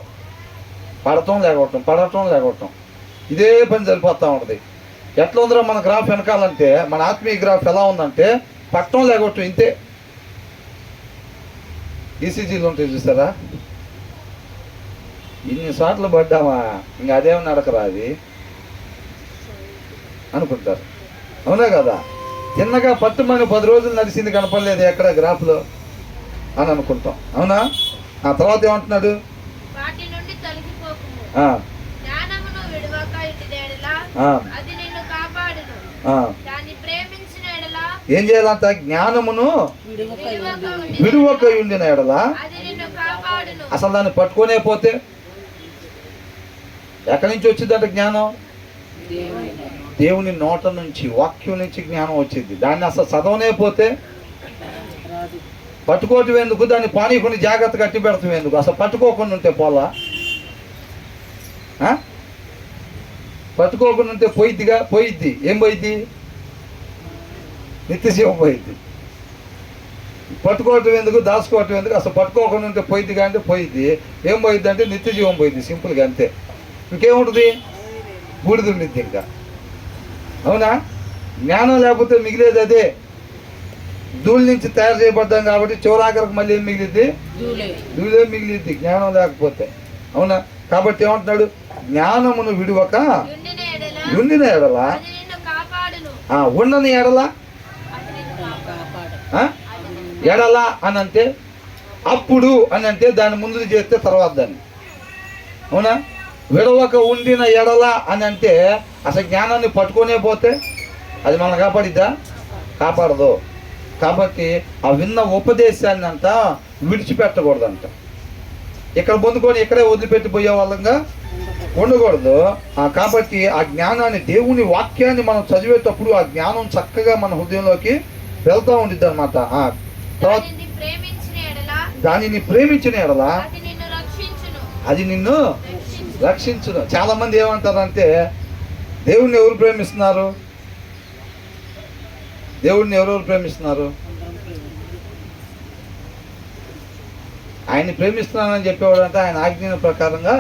పడటం లేకపోవటం ఇదే పని సరిపోతూ ఉంటుంది. ఎట్లా ఉందిరా మన గ్రాఫ్ వెనకాలంటే, మన ఆత్మీయ గ్రాఫ్ ఎలా ఉందంటే పట్టం లేకపోవటం ఇంతే. ఈసీజీలు ఉంటాయి చూసారా, ఇన్నిసార్లు పడ్డామా ఇంకా అదేమో నడకరా అది అనుకుంటారు. అవునా కదా? తిన్నగా పట్టుమని 10 రోజులు నడిచింది కనపడలేదు ఎక్కడ గ్రాఫ్లో. అని అనుకుంటాం. అవునా? ఆ తర్వాత ఏమంటున్నాడు? వాటి నుండి తొలగిపోకుము. ఆ, జ్ఞానమును విడువక ఉండిన యెడల ఆ, అది నిన్ను కాపాడును. ఆ. దాన్ని ప్రేమించిన యెడల ఏం చేయాలంట? జ్ఞానమును విడువక ఉండిన ఎడల అది నిన్ను కాపాడును. అసలు దాన్ని పట్టుకొనే పోతే ఎక్కడి నుంచి వచ్చిందంట జ్ఞానం? దేవుని నోట నుంచి, వాక్యం నుంచి జ్ఞానం వచ్చింది. దాన్ని అసలు చదవనే పోతే పట్టుకోవటం ఎందుకు? దాన్ని పానీయకుండా జాగ్రత్త కట్టి పెడతాం ఎందుకు? అసలు పట్టుకోకుండా ఉంటే పోలా? పట్టుకోకుండా ఉంటే పోయిద్దిగా? పోయిద్ది. ఏం పోయిద్ది? నిత్యజీవం పోయిద్ది. పట్టుకోవటం ఎందుకు? దాచుకోవటం ఎందుకు? అసలు పట్టుకోకుండా ఉంటే పోయిద్దిగా అంటే పోయిద్ది. ఏం పోయిద్ది అంటే నిత్యజీవం పోయిద్ది. సింపుల్గా అంతే. ఇంకేముంటుంది? బూడిద ఉండిద్ది ఇంకా. అవునా? జ్ఞానం లేకపోతే మిగిలేది అదే. ధూళి నుంచి తయారు చేయబడ్డాం కాబట్టి చివరాఖరికి మళ్ళీ ఏం మిగిలిద్ది? ధూళే మిగిలిద్ది జ్ఞానం లేకపోతే. అవునా? కాబట్టి ఏమంటున్నాడు? జ్ఞానమును విడువక ఉండిన ఎడల, అది నిన్ను కాపాడును. ఉండని ఎడల, అది నిన్ను కాపాడు. ఎడల అని అంటే అప్పుడు అని అంటే దాన్ని ముందు చేస్తే తర్వాత దాన్ని. అవునా? విడవక ఉండిన ఎడల అని అంటే అసలు జ్ఞానాన్ని పట్టుకొనే పోతే అది మనం కాపాడిద్దా? కాపాడదు. కాబట్టి ఆ విన్న ఉపదేశాన్ని అంతా విడిచిపెట్టకూడదంట. ఇక్కడ పొందుకొని ఇక్కడే వదిలిపెట్టి పోయే వాళ్ళంగా ఉండకూడదు. కాబట్టి ఆ జ్ఞానాన్ని, దేవుని వాక్యాన్ని మనం చదివేటప్పుడు ఆ జ్ఞానం చక్కగా మన హృదయంలోకి వెళ్తూ ఉండిద్ది అనమాట. తర్వాత దానిని ప్రేమించిన ఎడల అది నిన్ను రక్షించును. చాలా మంది ఏమంటారంటే దేవుణ్ణి ఎవరు ప్రేమిస్తున్నారు? దేవుణ్ణి ఎవరెవరు ప్రేమిస్తున్నారు? ఆయన్ని ప్రేమిస్తున్నానని చెప్పేవాడంటే ఆయన ఆజ్ఞల ప్రకారంగా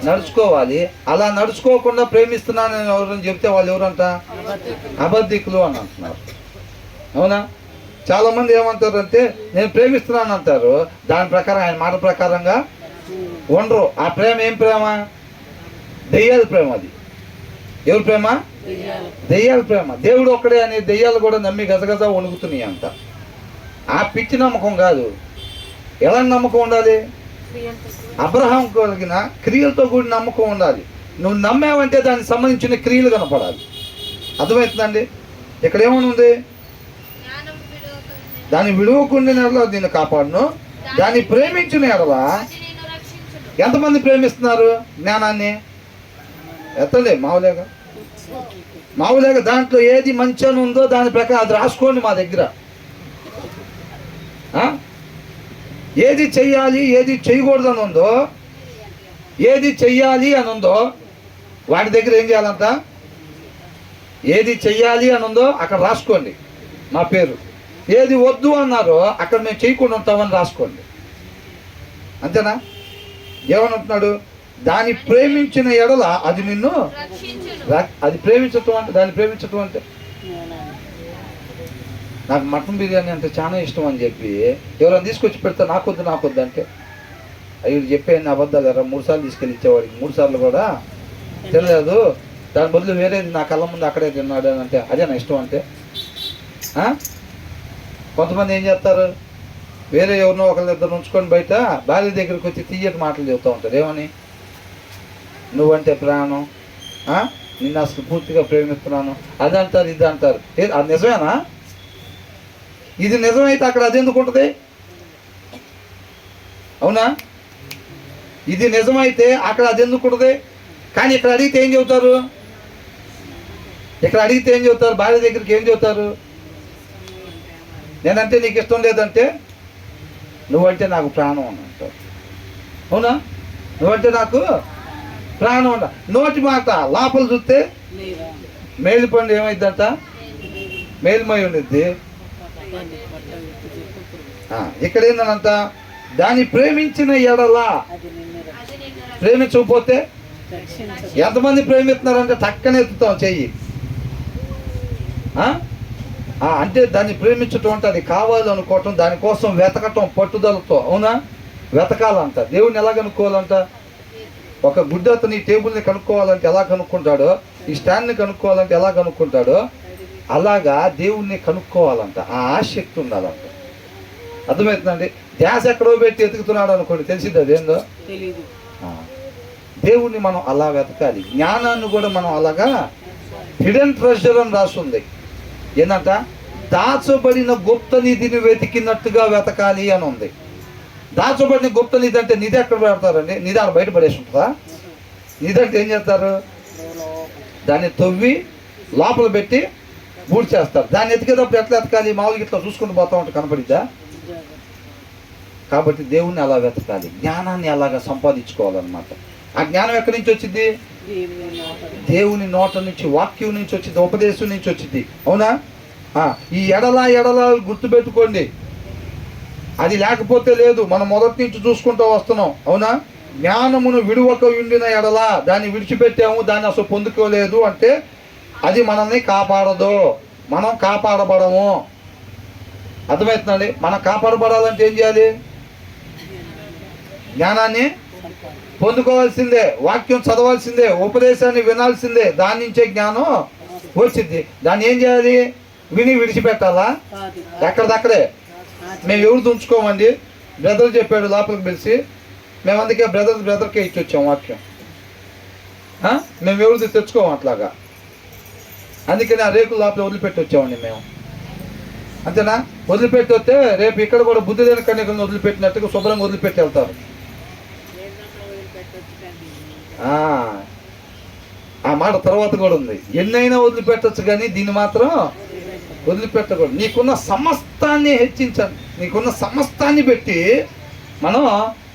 నడుచుకోవాలి. అలా నడుచుకోకుండా ప్రేమిస్తున్నానని ఎవరని చెప్తే వాళ్ళు ఎవరంట? అబద్ధికులు అని అంటున్నారు. అవునా? చాలామంది ఏమంటారంటే నేను ప్రేమిస్తున్నాను అంటారు, దాని ప్రకారం ఆయన మాట ప్రకారంగా ఉండరు. ఆ ప్రేమ ఏం ప్రేమ? దెయ్యాల ప్రేమ. అది ఎవరి ప్రేమ? దెయ్యాల ప్రేమ. దేవుడు ఒక్కడే అని దెయ్యాలు కూడా నమ్మి గజగజ వణుకుతున్నాయి అంట. ఆ పిచ్చి నమ్మకం కాదు. ఎలాంటి నమ్మకం ఉండాలి? అబ్రహాం కలిగిన క్రియలతో కూడిన నమ్మకం ఉండాలి. నువ్వు నమ్మావంటే దానికి సంబంధించిన క్రియలు కనపడాలి. అర్థమవుతుందండి? ఇక్కడ ఏమని ఉంది? దాన్ని విడువకుండా దీన్ని కాపాడును, దాన్ని ప్రేమించిన ఎడల. ఎంతమంది ప్రేమిస్తున్నారు జ్ఞానాన్ని? ఎత్తలే మామూలుగా దాంట్లో ఏది మంచి అని ఉందో దాని ప్రకారం అది రాసుకోండి మా దగ్గర. ఏది చెయ్యాలి ఏది చేయకూడదని ఉందో, ఏది చెయ్యాలి అని ఉందో వాటి దగ్గర ఏం చేయాలంట? ఏది చెయ్యాలి అని ఉందో అక్కడ రాసుకోండి మా పేరు. ఏది వద్దు అన్నారో అక్కడ మేము చేయకుండా ఉంటామని రాసుకోండి. అంతేనా? ఏమని అంటున్నాడు? దాన్ని ప్రేమించిన ఎడల అది నిన్ను, అది ప్రేమించటం అంటే, దాన్ని ప్రేమించటం అంటే నాకు మటన్ బిర్యానీ అంటే చాలా ఇష్టం అని చెప్పి ఎవరైనా తీసుకొచ్చి పెడితే నాకొద్దు అంటే అవి చెప్పాను అబద్ధాలు. 3 సార్లు తీసుకెళ్ళి ఇచ్చేవాడికి 3 సార్లు కూడా తెలియదు. దాని బదులు వేరేది నా కళ్ళ ముందు అక్కడే తిన్నాడు అని అంటే అదే నా ఇష్టం అంటే. కొంతమంది ఏం చేస్తారు? వేరే ఎవరినో ఒకరిద్దరు ఉంచుకొని బయట భార్య దగ్గరికి వచ్చి తీయటి మాటలు చెబుతూ ఉంటారు. ఏమని? నువ్వంటే ప్రాణం, నిన్ను అసలు పూర్తిగా ప్రేమిస్తున్నాను, అది అంటారు ఇది అంటారు. అది నిజమేనా? ఇది నిజమైతే అక్కడ అది ఎందుకు ఉంటుంది? అవునా? ఇది నిజమైతే అక్కడ అది ఎందుకు ఉంటుంది? కానీ ఇక్కడ అడిగితే ఏం చెబుతారు? భార్య దగ్గరికి ఏం చెబుతారు? నేనంటే నీకు ఇష్టం లేదంటే నువ్వంటే నాకు ప్రాణం అని అంటారు. అవునా? నువ్వంటే నాకు ప్రాణం ఉండ. నోటి మాట లోపల చూస్తే మేలు పండు ఏమైందంట? మేలుమై ఉండిద్ది. ఇక్కడ ఏందనంట? దాన్ని ప్రేమించిన ఎడల. ప్రేమించకపోతే ఎంతమంది ప్రేమిస్తున్నారంటే టక్కన ఎత్తుతాం చెయ్యి. అంటే దాన్ని ప్రేమించటం అంటే అది కావాలనుకోవటం, దానికోసం వెతకటం పట్టుదలతో. అవునా? వెతకాలంట. దేవుణ్ణి ఎలా కనుక్కోవాలంట? ఒక గుడ్డతని టేబుల్ని కనుక్కోవాలంటే ఎలా కనుక్కుంటాడో, ఈ స్టాండ్ని కనుక్కోవాలంటే ఎలా కనుక్కుంటాడో అలాగా దేవుణ్ణి కనుక్కోవాలంట. ఆ ఆసక్తి ఉండాలంట. అర్థమవుతుందండి? ధ్యాస ఎక్కడో పెట్టి ఎతుకుతున్నాడు అనుకోండి, తెలిసింది అదేందో. తెలీదు. దేవుణ్ణి మనం అలా వెతకాలి. జ్ఞానాన్ని కూడా మనం అలాగా హిడెన్ ట్రెజర్ అని రాస్తుంది. ఏంటంట, దాచబడిన గుప్త నిధిని వెతికినట్టుగా వెతకాలి అని ఉంది. దాచబడిన గుప్త నిధి అంటే నిధి ఎక్కడ పెడతారండి? నిధి ఆడ బయట పడేసి ఉంటుందా? నిధి అంటే ఏం చేస్తారు? దాన్ని తవ్వి లోపల పెట్టి బూడి చేస్తారు. దాన్ని ఎతికేటప్పుడు ఎట్లా ఎతకాలి? మామూలుగా ఇట్లా చూసుకుంటూ పోతా ఉంటే కనపడిద్దా? కాబట్టి దేవుణ్ణి అలా వెతకాలి, జ్ఞానాన్ని అలాగా సంపాదించుకోవాలన్నమాట. ఆ జ్ఞానం ఎక్కడి నుంచి వచ్చింది? దేవుని నోట నుంచి, వాక్యం నుంచి వచ్చింది, ఉపదేశం నుంచి వచ్చింది. అవునా? ఈ ఎడల గుర్తుపెట్టుకోండి, అది లేకపోతే లేదు. మనం మొదటి నుంచి చూసుకుంటూ వస్తున్నాం. అవునా? జ్ఞానమును విడువక ఉండిన ఎడల, దాన్ని విడిచిపెట్టాము, దాన్ని అసలు పొందుకోలేదు అంటే అది మనల్ని కాపాడదు, మనం కాపాడబడము. అర్థమవుతుందండి? మనం కాపాడబడాలంటే ఏం చేయాలి? జ్ఞానాన్ని పొందుకోవాల్సిందే, వాక్యం చదవాల్సిందే, ఉపదేశాన్ని వినాల్సిందే. దాని నుంచే జ్ఞానం వచ్చింది. దాన్ని ఏం చేయాలి? విని విడిచిపెట్టాలా? ఎక్కడిదక్కడే. మేము ఎవరు ఉంచుకోమండి. బ్రదర్ చెప్పాడు లోపలికి పిలిచి, మేము అందుకే బ్రదర్కే ఇచ్చి వచ్చాం వాక్యం. మేము ఎవరిది తెచ్చుకోము అట్లాగా. అందుకని ఆ రేకులు లోపల వదిలిపెట్టి వచ్చామండి మేము. అంతేనా? వదిలిపెట్టి వస్తే రేపు ఇక్కడ కూడా బుద్ధి లేని కన్యకలను వదిలిపెట్టినట్టుగా శుభ్రంగా వదిలిపెట్టి వెళ్తారు. ఆ మాట తర్వాత కూడా ఉంది. ఎన్నైనా వదిలిపెట్టచ్చు కానీ దీన్ని మాత్రం వదిలిపెట్టకూడదు. నీకున్న సమస్తాన్ని హెచ్చించాలి, నీకున్న సమస్తాన్ని పెట్టి మనం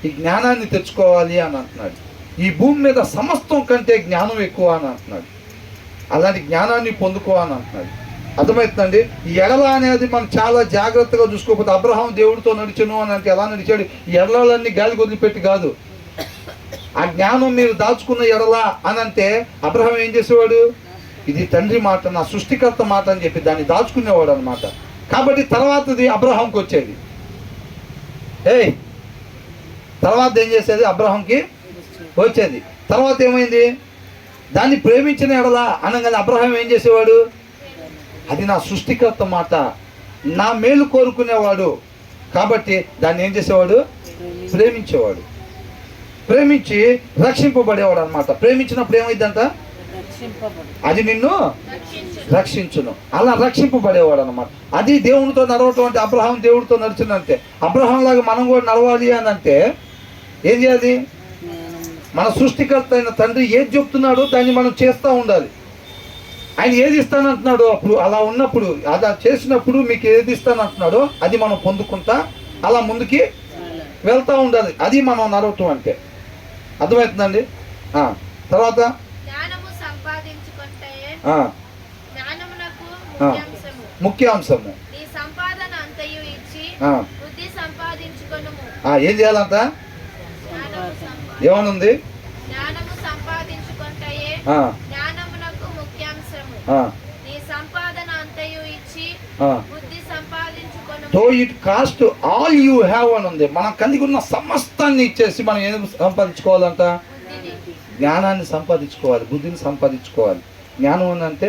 ఈ జ్ఞానాన్ని తెచ్చుకోవాలి అని అంటున్నాడు. ఈ భూమి మీద సమస్తం కంటే జ్ఞానం ఎక్కువ అని అంటున్నాడు. అలాంటి జ్ఞానాన్ని పొందుకో అని అంటున్నాడు. అర్థమవుతుందండి? ఈ ఎడల అనేది మనం చాలా జాగ్రత్తగా చూసుకోకపోతే, అబ్రహాం దేవుడితో నడిచను అని అంటే ఎలా నడిచాడు? ఈ ఎడలన్నీ గాలికి వదిలిపెట్టి కాదు. ఆ జ్ఞానం మీరు దాచుకున్న ఎడల అని అంటే అబ్రహాం ఏం చేసేవాడు? ఇది తండ్రి మాట, నా సృష్టికర్త మాట అని చెప్పి దాన్ని దాచుకునేవాడు అనమాట. కాబట్టి తర్వాతది అబ్రహాంకి వచ్చేది. తర్వాత ఏం చేసేది? అబ్రహాంకి వచ్చేది. తర్వాత ఏమైంది? దాన్ని ప్రేమించిన ఎడల అనగానే అబ్రహాం ఏం చేసేవాడు? అది నా సృష్టికర్త మాట, నా మేలు కోరుకునేవాడు కాబట్టి దాన్ని ఏం చేసేవాడు? ప్రేమించేవాడు. ప్రేమించి రక్షింపబడేవాడు అనమాట. ప్రేమించినప్పుడు ఏమైందంట? అది నిన్ను రక్షించును. అలా రక్షింపబడేవాడు అనమాట. అది దేవునితో నడవటం అంటే. అబ్రహాం దేవుడితో నడిచిందంటే, అబ్రహాం లాగా మనం కూడా నడవాలి అని అంటే ఏం చేయాలి? మన సృష్టికర్త అయిన తండ్రి ఏది చెప్తున్నాడో దాన్ని మనం చేస్తూ ఉండాలి. ఆయన ఏది ఇస్తానంటున్నాడో అప్పుడు, అలా ఉన్నప్పుడు, అలా చేసినప్పుడు మీకు ఏది ఇస్తానంటున్నాడో అది మనం పొందుకుంటా అలా ముందుకి వెళ్తూ ఉండాలి. అది మనం నడవటం అంటే. అర్థమవుతుందండి? తర్వాత ముఖ్యాంశము ఏం చేయాలంట? ఏమనుంది? So it cost all you have అని ఉంది. మనం కలిగి ఉన్న సమస్తాన్ని ఇచ్చేసి మనం ఏం సంపాదించుకోవాలంట? జ్ఞానాన్ని సంపాదించుకోవాలి, బుద్ధిని సంపాదించుకోవాలి. జ్ఞానం అంటే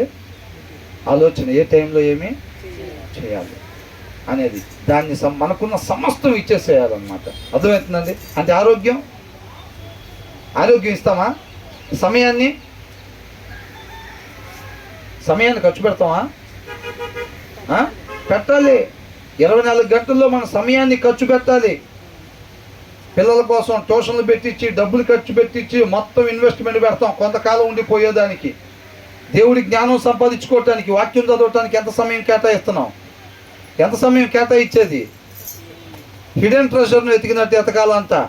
ఆలోచన, ఏ టైంలో ఏమి చేయాలి అనేది. దాన్ని మనకున్న సమస్తం ఇచ్చేసేయాలన్నమాట. అర్థమవుతుందండి? అంటే ఆరోగ్యం ఇస్తామా? సమయాన్ని ఖర్చు పెడతామా? పెట్టాలి. 24 గంటల్లో మన సమయాన్ని ఖర్చు పెట్టాలి. పిల్లల కోసం ట్యూషన్లు పెట్టించి, డబ్బులు ఖర్చు పెట్టించి, మొత్తం ఇన్వెస్ట్మెంట్ పెడతాం కొంతకాలం ఉండిపోయేదానికి. దేవుడి జ్ఞానం సంపాదించుకోవటానికి, వాక్యం చదవటానికి ఎంత సమయం కేటాయిస్తున్నాం? ఎంత సమయం కేటాయించేది? హిడెన్ ట్రెజర్ను ఎతికినట్టు ఎతకాలంతా.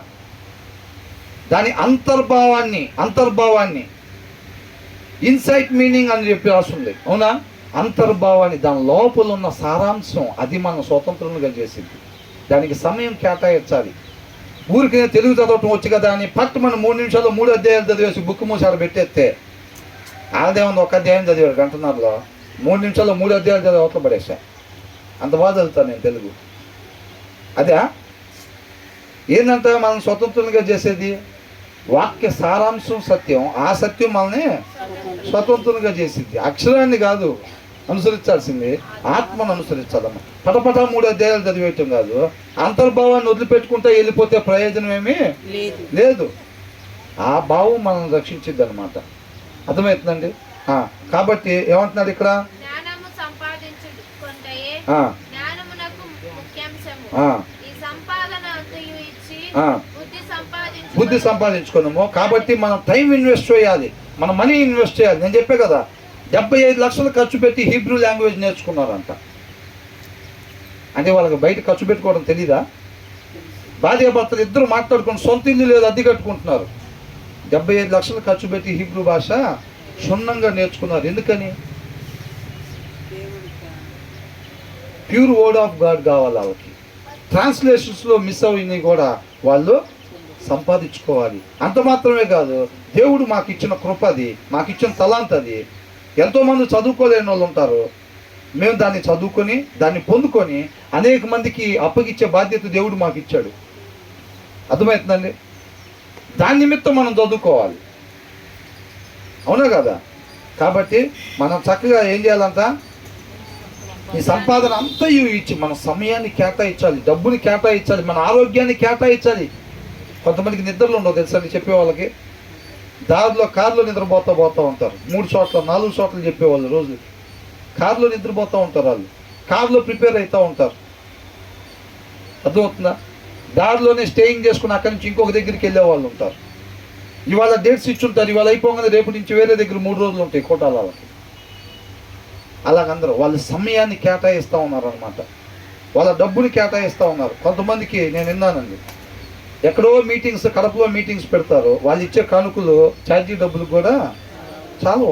దాని అంతర్భావాన్ని ఇన్సైట్ మీనింగ్ అని చెప్పి రాస్తుంది. అవునా? అంతర్భావాన్ని, దాని లోపల ఉన్న సారాంశం, అది మనం స్వతంత్రంగా చేసింది. దానికి సమయం కేటాయించాలి. ఊరికి తెలుగు చదవటం వచ్చు కదా అని మన 3 నిమిషాల్లో 3 అధ్యాయాలు చదివేసి బుక్ మూసాడు పెట్టేస్తే ఆడదేముంది? ఒక అధ్యాయం చదివాడు గంటన్నరలో. 3 నిమిషాల్లో 3 అధ్యాయాలు చదివి అవతల పడేసా. అంత బాగా చదువుతాను నేను తెలుగు. అదే ఏంటంట మనం స్వతంత్రంగా చేసేది? వాక్య సారాంశం సత్యం. ఆ సత్యం మనల్ని స్వతంత్రంగా చేసింది. అక్షరాన్ని కాదు, అనుసరించాల్సింది ఆత్మను అనుసరించాలమ్మా. పటపట 3 అధ్యాయాలు చదివేయటం కాదు. అంతర్భావాన్ని వదిలిపెట్టుకుంటే వెళ్ళిపోతే ప్రయోజనం ఏమీ లేదు. ఆ భావం మనల్ని రక్షించిద్ది అనమాట. అర్థమవుతుందండి? కాబట్టి ఏమంటున్నాడు ఇక్కడ? జ్ఞానము సంపాదించుకొనుటయే జ్ఞానమునకు ముఖ్యాంశము. ఈ సంపాదన అంతయు ఇచ్చి బుద్ధి సంపాదించుకున్నాము. కాబట్టి మనం టైం ఇన్వెస్ట్ చేయాలి, మన మనీ ఇన్వెస్ట్ చేయాలి. నేను చెప్పే కదా, 75 లక్షలు ఖర్చు పెట్టి హీబ్రూ లాంగ్వేజ్ నేర్చుకున్నారంట. అంటే వాళ్ళకి బయట ఖర్చు పెట్టుకోవడం తెలీదా? భార్యాభర్తలు ఇద్దరు మాట్లాడుకుని సొంత ఇల్లు లేదు, అద్దె కట్టుకుంటున్నారు. 75 లక్షలు ఖర్చు పెట్టి హీబ్రూ భాష క్షుణ్ణంగా నేర్చుకున్నారు. ఎందుకని? ప్యూర్ వర్డ్ ఆఫ్ గాడ్ కావాలి వాళ్ళకి. ట్రాన్స్లేషన్స్లో మిస్ అయినవి కూడా వాళ్ళు సంపాదించుకోవాలి. అంత మాత్రమే కాదు, దేవుడు మాకు ఇచ్చిన కృప అది, మాకు ఇచ్చిన తలాంత్ అది. ఎంతోమంది చదువుకోలేని వాళ్ళు ఉంటారు. మేము దాన్ని చదువుకొని దాన్ని పొందుకొని అనేక మందికి అప్పగిచ్చే బాధ్యత దేవుడు మాకు ఇచ్చాడు. అర్థమవుతుందండి? దాని నిమిత్తం మనం చదువుకోవాలి, అవునా కదా? కాబట్టి మనం చక్కగా ఏం చేయాలంట? ఈ సంపాదన అంతా ఇచ్చి మన సమయాన్ని కేటాయించాలి, డబ్బుని కేటాయించాలి, మన ఆరోగ్యాన్ని కేటాయించాలి. కొంతమందికి నిద్రలు ఉండవు తెలుసా చెప్పే వాళ్ళకి. దారిలో కారులో నిద్రపోతూ ఉంటారు. 3 చోట్ల 4 చోట్ల చెప్పేవాళ్ళు రోజు కారులో నిద్రపోతూ ఉంటారు. వాళ్ళు కారులో ప్రిపేర్ అవుతూ ఉంటారు. అర్థమవుతుందా? దారిలోనే స్టేయింగ్ చేసుకుని అక్కడి నుంచి ఇంకొక దగ్గరికి వెళ్ళే వాళ్ళు ఉంటారు. ఇవాళ డేట్స్ ఇచ్చుంటారు, ఇవాళ అయిపోగానే రేపు నుంచి వేరే దగ్గర 3 రోజులు ఉంటాయి కోటాల వాళ్ళకి. అలాగందరూ వాళ్ళ సమయాన్ని కేటాయిస్తూ ఉన్నారు అనమాట. వాళ్ళ డబ్బుని కేటాయిస్తూ ఉన్నారు. కొంతమందికి నేను విన్నానండి, ఎక్కడో మీటింగ్స్, కడపలో మీటింగ్స్ పెడతారు. వాళ్ళు ఇచ్చే కానుకలు ఛార్జీ డబ్బులు కూడా చాలు,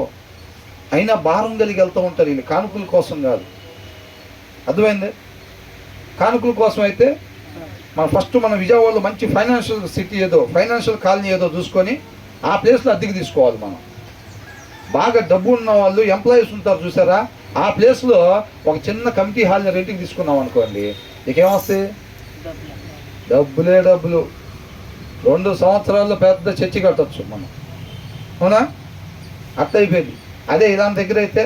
అయినా భారం కలిగి వెళ్తూ ఉంటారు. వీళ్ళు కానుకల కోసం కాదు. అర్థమైంది? కానుకల కోసం అయితే మన విజయవాడలో మంచి ఫైనాన్షియల్ సిటీ ఏదో, ఫైనాన్షియల్ కాలనీ ఏదో చూసుకొని ఆ ప్లేస్లో అద్దెకి తీసుకోవాలి. మనం బాగా డబ్బు ఉన్న వాళ్ళు ఎంప్లాయీస్ ఉంటారు చూసారా, ఆ ప్లేస్లో ఒక చిన్న కమిటీ హాల్ని రెంట్కి తీసుకున్నాం అనుకోండి, నీకేమొస్తాయి? డబ్బులు. 2 సంవత్సరాల్లో పెద్ద చర్చి కట్టచ్చు మనం, అవునా? అట్ట అయిపోయింది. అదే ఇలాంటి దగ్గర అయితే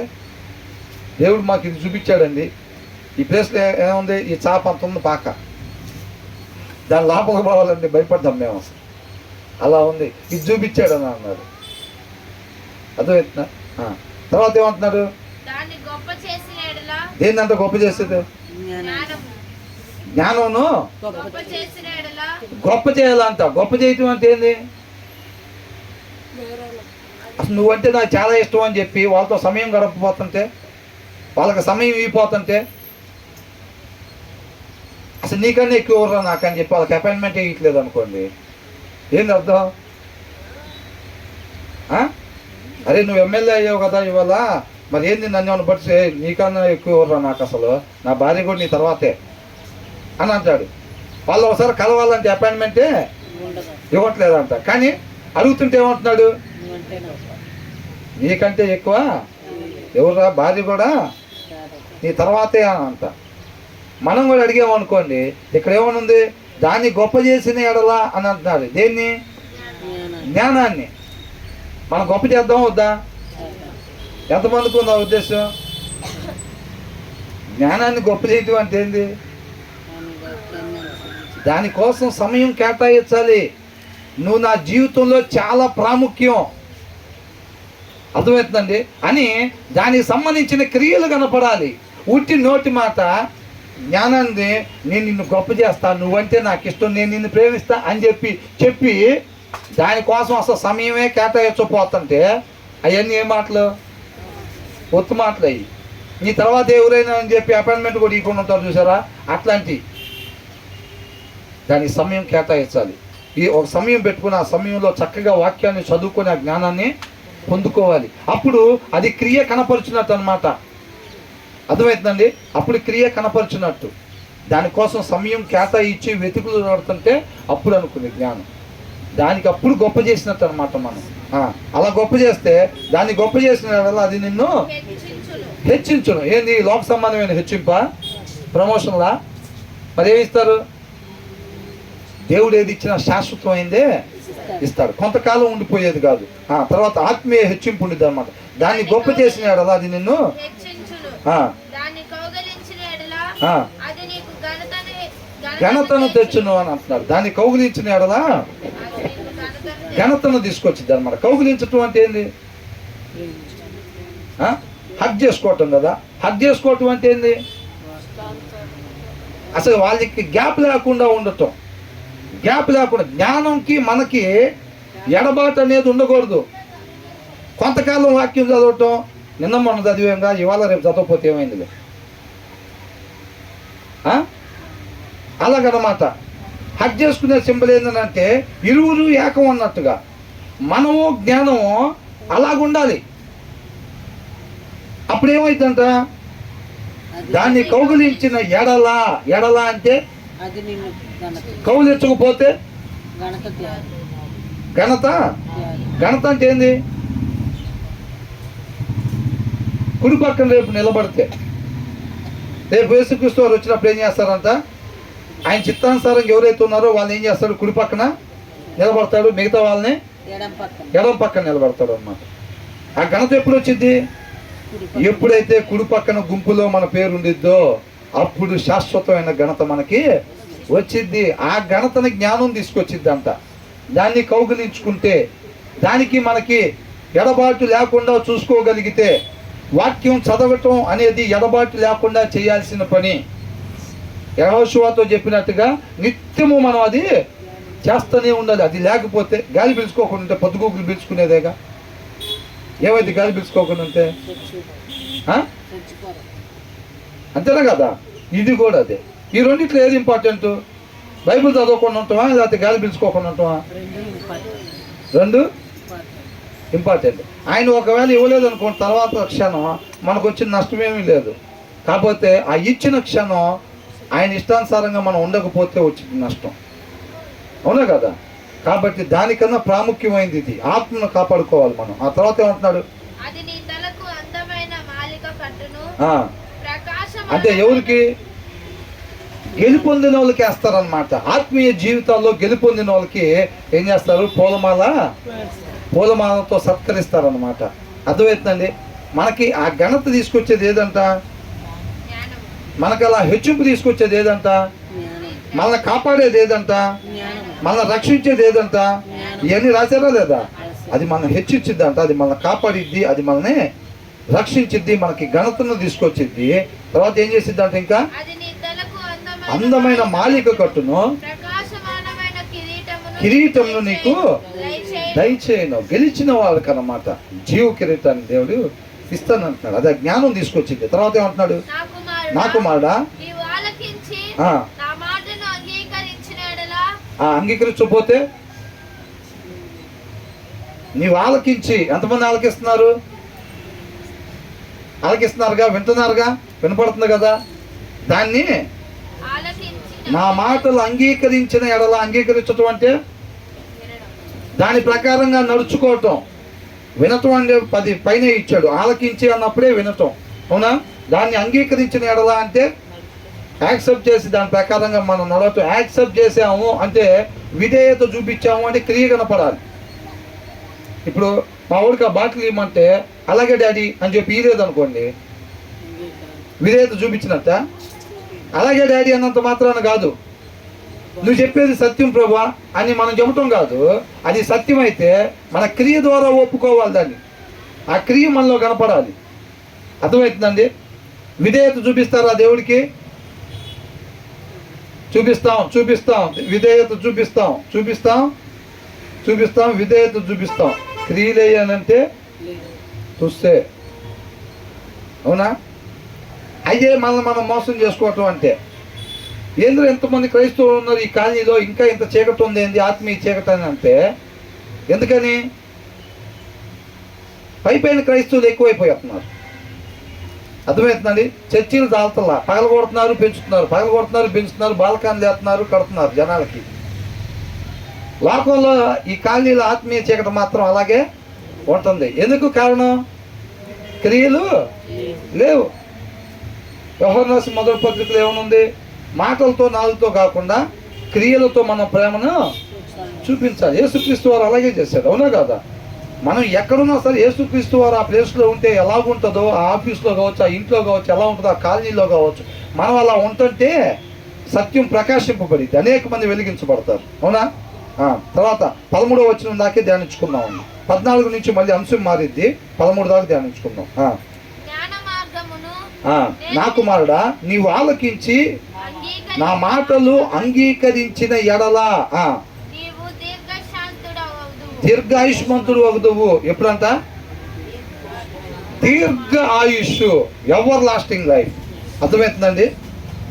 దేవుడు మాకు ఇది చూపించాడండి, ఈ ప్లేస్లో ఏముంది, ఈ చాప అంత ఉంది పాక, దాని లోపలికి పోవాలండి భయపడ్డాం మేము అసలు. అలా ఉంది, ఇది చూపించాడు అని అన్నాడు. అర్థమవుతుందా? తర్వాత ఏమంటున్నాడు? దేన్నంత గొప్ప చేసేది? జ్ఞానమును గొప్ప చేయాలంట. గొప్ప చేయటం అంటే ఏంది? అసలు నువ్వంటే నాకు చాలా ఇష్టం అని చెప్పి వాళ్ళతో సమయం గడపపోతుంటే, వాళ్ళకి సమయం ఇవ్వపోతుంటే, అసలు నీకన్నా ఎక్కువ ఎవరురా నాకని చెప్పి వాళ్ళకి అపాయింట్మెంట్ ఇవ్వట్లేదు అనుకోండి, ఏంది అర్థం? అరే నువ్వు ఎమ్మెల్యే అయ్యావు కదా ఇవాళ, మరి ఏంది నన్ను బట్టి నీకన్నా ఎక్కువ ఎవరురా నాకు, అసలు నా భార్య కూడా నీ తర్వాతే అని అంటాడు. వాళ్ళు ఒకసారి కలవాలంటే అపాయింట్మెంటే ఇవ్వట్లేదంట. కానీ అడుగుతుంటే ఏమంటున్నాడు? నీకంటే ఎక్కువ ఎవరురా భార్య కూడా నీ తర్వాతే అని అంట. మనం కూడా అడిగామనుకోండి, ఇక్కడ ఏమనుంది? దాన్ని గొప్ప చేసిన ఎడలా అని అంటున్నాడు. దేన్ని? జ్ఞానాన్ని. మనం గొప్ప చేద్దాం వద్దా? ఎంతమందికి ఉందా ఉద్దేశం? జ్ఞానాన్ని గొప్ప చేయటం అంటే ఏంది? దానికోసం సమయం కేటాయించాలి. నువ్వు నా జీవితంలో చాలా ప్రాముఖ్యం, అర్థమవుతుందండి అని దానికి సంబంధించిన క్రియలు కనపడాలి. ఉట్టి నోటి మాట జ్ఞానాన్ని, నేను నిన్ను గొప్ప చేస్తాను, నువ్వంటే నాకు ఇష్టం, నేను నిన్ను ప్రేమిస్తా అని చెప్పి దానికోసం అసలు సమయమే కేటాయించకపోతుంటే అవన్నీ ఏ మాటలు? ఒత్తు మాటలు అయ్యి. నీ తర్వాత ఎవరైనా అని చెప్పి అపాయింట్మెంట్ కూడా ఇవ్వకుండా ఉంటారు చూసారా, అట్లాంటి దానికి సమయం కేటాయించాలి. ఈ ఒక సమయం పెట్టుకుని ఆ సమయంలో చక్కగా వాక్యాన్ని చదువుకొని ఆ జ్ఞానాన్ని పొందుకోవాలి. అప్పుడు అది క్రియ కనపరుచున్నట్టు అనమాట. అర్థమవుతుందండి? అప్పుడు క్రియ కనపరుచున్నట్టు. దానికోసం సమయం కేటాయించి వెతుకులు నడుతుంటే అప్పుడు అనుకుంది జ్ఞానం. దానికి అప్పుడు గొప్ప చేసినట్టు అనమాట. మనం అలా గొప్ప చేస్తే, దాన్ని గొప్ప చేసిన వల్ల అది నిన్ను హెచ్చించును. ఏంది? లోక సంబంధమైన హెచ్చింప, ప్రమోషన్లా? మరి ఏమి ఇస్తారు? దేవుడు ఏది ఇచ్చినా శాశ్వతమైందే ఇస్తాడు, కొంతకాలం ఉండిపోయేది కాదు. తర్వాత ఆత్మీయ హెచ్చింపు ఉండేది అనమాట. దాన్ని గొప్ప చేసిన అది నిన్ను దాన్ని కౌగిలించిన ఎడల అది నీకు ఘనతను తెచ్చును అని అంటున్నాడు. దాన్ని కౌగిలించిన ఎడల ఘనతను తీసుకొచ్చింది అనమాట. కౌగిలించటం అంటే ఏంది? హగ్ చేసుకోవటం కదా. హగ్ చేసుకోవటం అంటే ఏంది? అసలు వాళ్ళకి గ్యాప్ లేకుండా ఉండటం. గ్యాప్ లేకుండా, జ్ఞానంకి మనకి ఎడబాటు అనేది ఉండకూడదు. కొంతకాలం వాక్యం చదవటం, నిన్న మొన్న చదివేంగా, ఇవాళ రేపు చదవకపోతే ఏమైంది? అలాగనమాట. హగ్ చేసుకునే సింబల్ ఏంటంటే ఇరువురు ఏకం అన్నట్టుగా మనము జ్ఞానము అలాగుండాలి. అప్పుడు ఏమైందంట? దాన్ని కౌగిలించిన ఎడల అంటే కౌగిలించకపోతే ఘనత అంటే ఏంది? కుడి పక్కన రేపు నిలబడితే, రేపు యేసుక్రీస్తు వారు వచ్చినప్పుడు ఏం చేస్తారంట? ఆయన చిత్తానుసారం ఎవరైతే ఉన్నారో వాళ్ళని ఏం చేస్తాడు? కుడి పక్కన నిలబడతాడు, మిగతా వాళ్ళని ఎడమ పక్కన నిలబడతాడు అన్నమాట. ఆ ఘనత ఎప్పుడు వచ్చింది? ఎప్పుడైతే కుడి పక్కన గుంపులో మన పేరు ఉండిద్దో అప్పుడు శాశ్వతమైన ఘనత మనకి వచ్చిద్ది. ఆ ఘనతని జ్ఞానం తీసుకొచ్చిద్ది అంట. దాన్ని కౌగిలించుకుంటే, దానికి మనకి ఎడబాటు లేకుండా చూసుకోగలిగితే, వాక్యం చదవటం అనేది ఎడబాటు లేకుండా చేయాల్సిన పని. యెహోషువతో చెప్పినట్టుగా నిత్యము మనం అది చేస్తూనే ఉండాలి. అది లేకపోతే, గాలి పీల్చుకోకుండా ఉంటే పొద్దుగూకులు పీల్చుకునేదేగా. ఏమైంది గాలి పీల్చుకోకుండా ఉంటే? అంతేనా కదా? ఇది కూడా అదే. ఈ రెండిట్లో ఏది ఇంపార్టెంట్? బైబిల్ చదవకుండా ఉంటామా, లేకపోతే గాలి పీల్చుకోకుండా ఉంటామా? రెండు ఇంపార్టెంట్. ఆయన ఒకవేళ ఇవ్వలేదు అనుకోండి, తర్వాత క్షణం మనకు వచ్చిన నష్టమేమీ లేదు. కాకపోతే ఆ ఇచ్చిన క్షణం ఆయన ఇష్టానుసారంగా మనం ఉండకపోతే వచ్చింది నష్టం. అవునా కదా? కాబట్టి దానికన్నా ప్రాముఖ్యమైనది ఇది. ఆత్మను కాపాడుకోవాలి మనం. ఆ తర్వాత ఏమంటున్నాడు? అంటే ఎవరికి? గెలుపొందిన వాళ్ళకి వేస్తారనమాట. ఆత్మీయ జీవితాల్లో గెలుపొందిన వాళ్ళకి ఏం చేస్తారు? పూలమాలతో సత్కరిస్తారనమాట. అర్థమవుతుందండి? మనకి ఆ ఘనత తీసుకొచ్చేది ఏదంట? మనకు అలా హెచ్చింపు తీసుకొచ్చేది ఏదంట? మనల్ని కాపాడేది ఏదంట? మనల్ని రక్షించేది ఏదంట? ఇవన్నీ రాశారా లేదా? అది మనం హెచ్చించిద్దంట, అది మనల్ని కాపాడిద్ది, అది మనల్ని రక్షించిద్ది, మనకి ఘనతను తీసుకొచ్చిద్ది. తర్వాత ఏం చేసిద్దంట? ఇంకా అందమైన మాలిక కట్టును, కిరీటమును నీకు దయచేయను. గెలిచిన వాళ్ళకి అన్నమాట జీవ కిరీటాన్ని దేవుడు ఇస్తానంటున్నాడు. అదే జ్ఞానం తీసుకొచ్చింది. తర్వాత ఏమంటున్నాడు? నా కుమారుడా, అంగీకరించకపోతే నీవు ఆలకించి. ఎంతమంది ఆలకిస్తున్నారు? ఆలకిస్తున్నారుగా, వింటున్నారుగా, వినపడుతుంది కదా. దాన్ని నా మాటలు అంగీకరించిన ఎడల, అంగీకరించటం అంటే దాని ప్రకారంగా నడుచుకోవటం. వినటం అంటే 10 పైన ఇచ్చాడు. ఆలకించి అన్నప్పుడే వినటం. అవునా? దాన్ని అంగీకరించిన ఎడల అంటే యాక్సెప్ట్ చేసి దాని ప్రకారంగా మనం నడవటం. యాక్సెప్ట్ చేసాము అంటే విధేయత చూపించాము అంటే క్రియ కనపడాలి. ఇప్పుడు మా ఊరికి ఆ బాటిల్ ఇవ్వమంటే అలాగే డాడీ అని చెప్పి ఇయ్యలేదు అనుకోండి, విధేయత చూపించినట్ట. అలాగే డాడీ అన్నంత మాత్రాన కాదు. నువ్వు చెప్పేది సత్యం ప్రభువా అని మనం చెప్పటం కాదు. అది సత్యం అయితే మన క్రియ ద్వారా ఒప్పుకోవాలి దాన్ని. ఆ క్రియ మనలో కనపడాలి. అర్థమవుతుందండి? విధేయత చూపిస్తారా దేవుడికి? చూపిస్తాం. విధేయత చూపిస్తాం. విధేయత చూపిస్తాం. క్రియలేయనంటే చూస్తే. అవునా? అయ్యే మనల్ని మనం మోసం చేసుకోవటం అంటే. ఏంద్ర ఎంతమంది క్రైస్తవులు ఉన్నారు ఈ కాలనీలో, ఇంకా ఇంత చీకటి ఉంది ఏంది, ఆత్మీయ చీకటి అని అంటే ఎందుకని? పైపైన క్రైస్తవులు ఎక్కువైపోతున్నారు. అర్థమవుతుందండి? చర్చీలు దాల్తల్లా పగలగొడుతున్నారు, పెంచుతున్నారు, బాలకాన్ని లేస్తున్నారు, కడుతున్నారు జనాలకి. లోకంలో ఈ కాలనీలో ఆత్మీయ చీకటి మాత్రం అలాగే ఉంటుంది. ఎందుకు కారణం? క్రియలు లేవు. యోహాను రాసిన మొదటి పత్రికలో ఏమనుంది? మాటలతో నాలుగుతో కాకుండా క్రియలతో మన ప్రేమను చూపించాలి. యేసుక్రీస్తు వారు అలాగే చేశాడు. అవునా కదా? మనం ఎక్కడున్నా సరే యేసుక్రీస్తు వారు ఆ ప్లేస్లో ఉంటే ఎలాగుంటుందో, ఆ ఆఫీస్లో కావచ్చు, ఆ ఇంట్లో కావచ్చు, ఎలా ఉంటుందో, ఆ కాలనీలో కావచ్చు, మనం అలా ఉంటుంటే సత్యం ప్రకాశింపబడింది, అనేక మంది వెలిగించబడతారు. అవునా? తర్వాత 13వ వచనం దాకే ధ్యానించుకున్నాం. 14 నుంచి మళ్ళీ అంశం మారిద్ది, 13 దాకా ధ్యానించుకుందాం. జ్ఞాన మార్గమును నా కుమారుడా, నీవు ఆలకించి నా మాటలు అంగీకరించిన ఎడలా నీవు దీర్ఘశాంతుడవదువు. దీర్ఘాయుష్మంతుడు అవుదువు. ఎప్పుడంట? దీర్ఘ ఆయుష్, ఎవర్ లాస్టింగ్ లైఫ్. అర్థమవుతుందండి?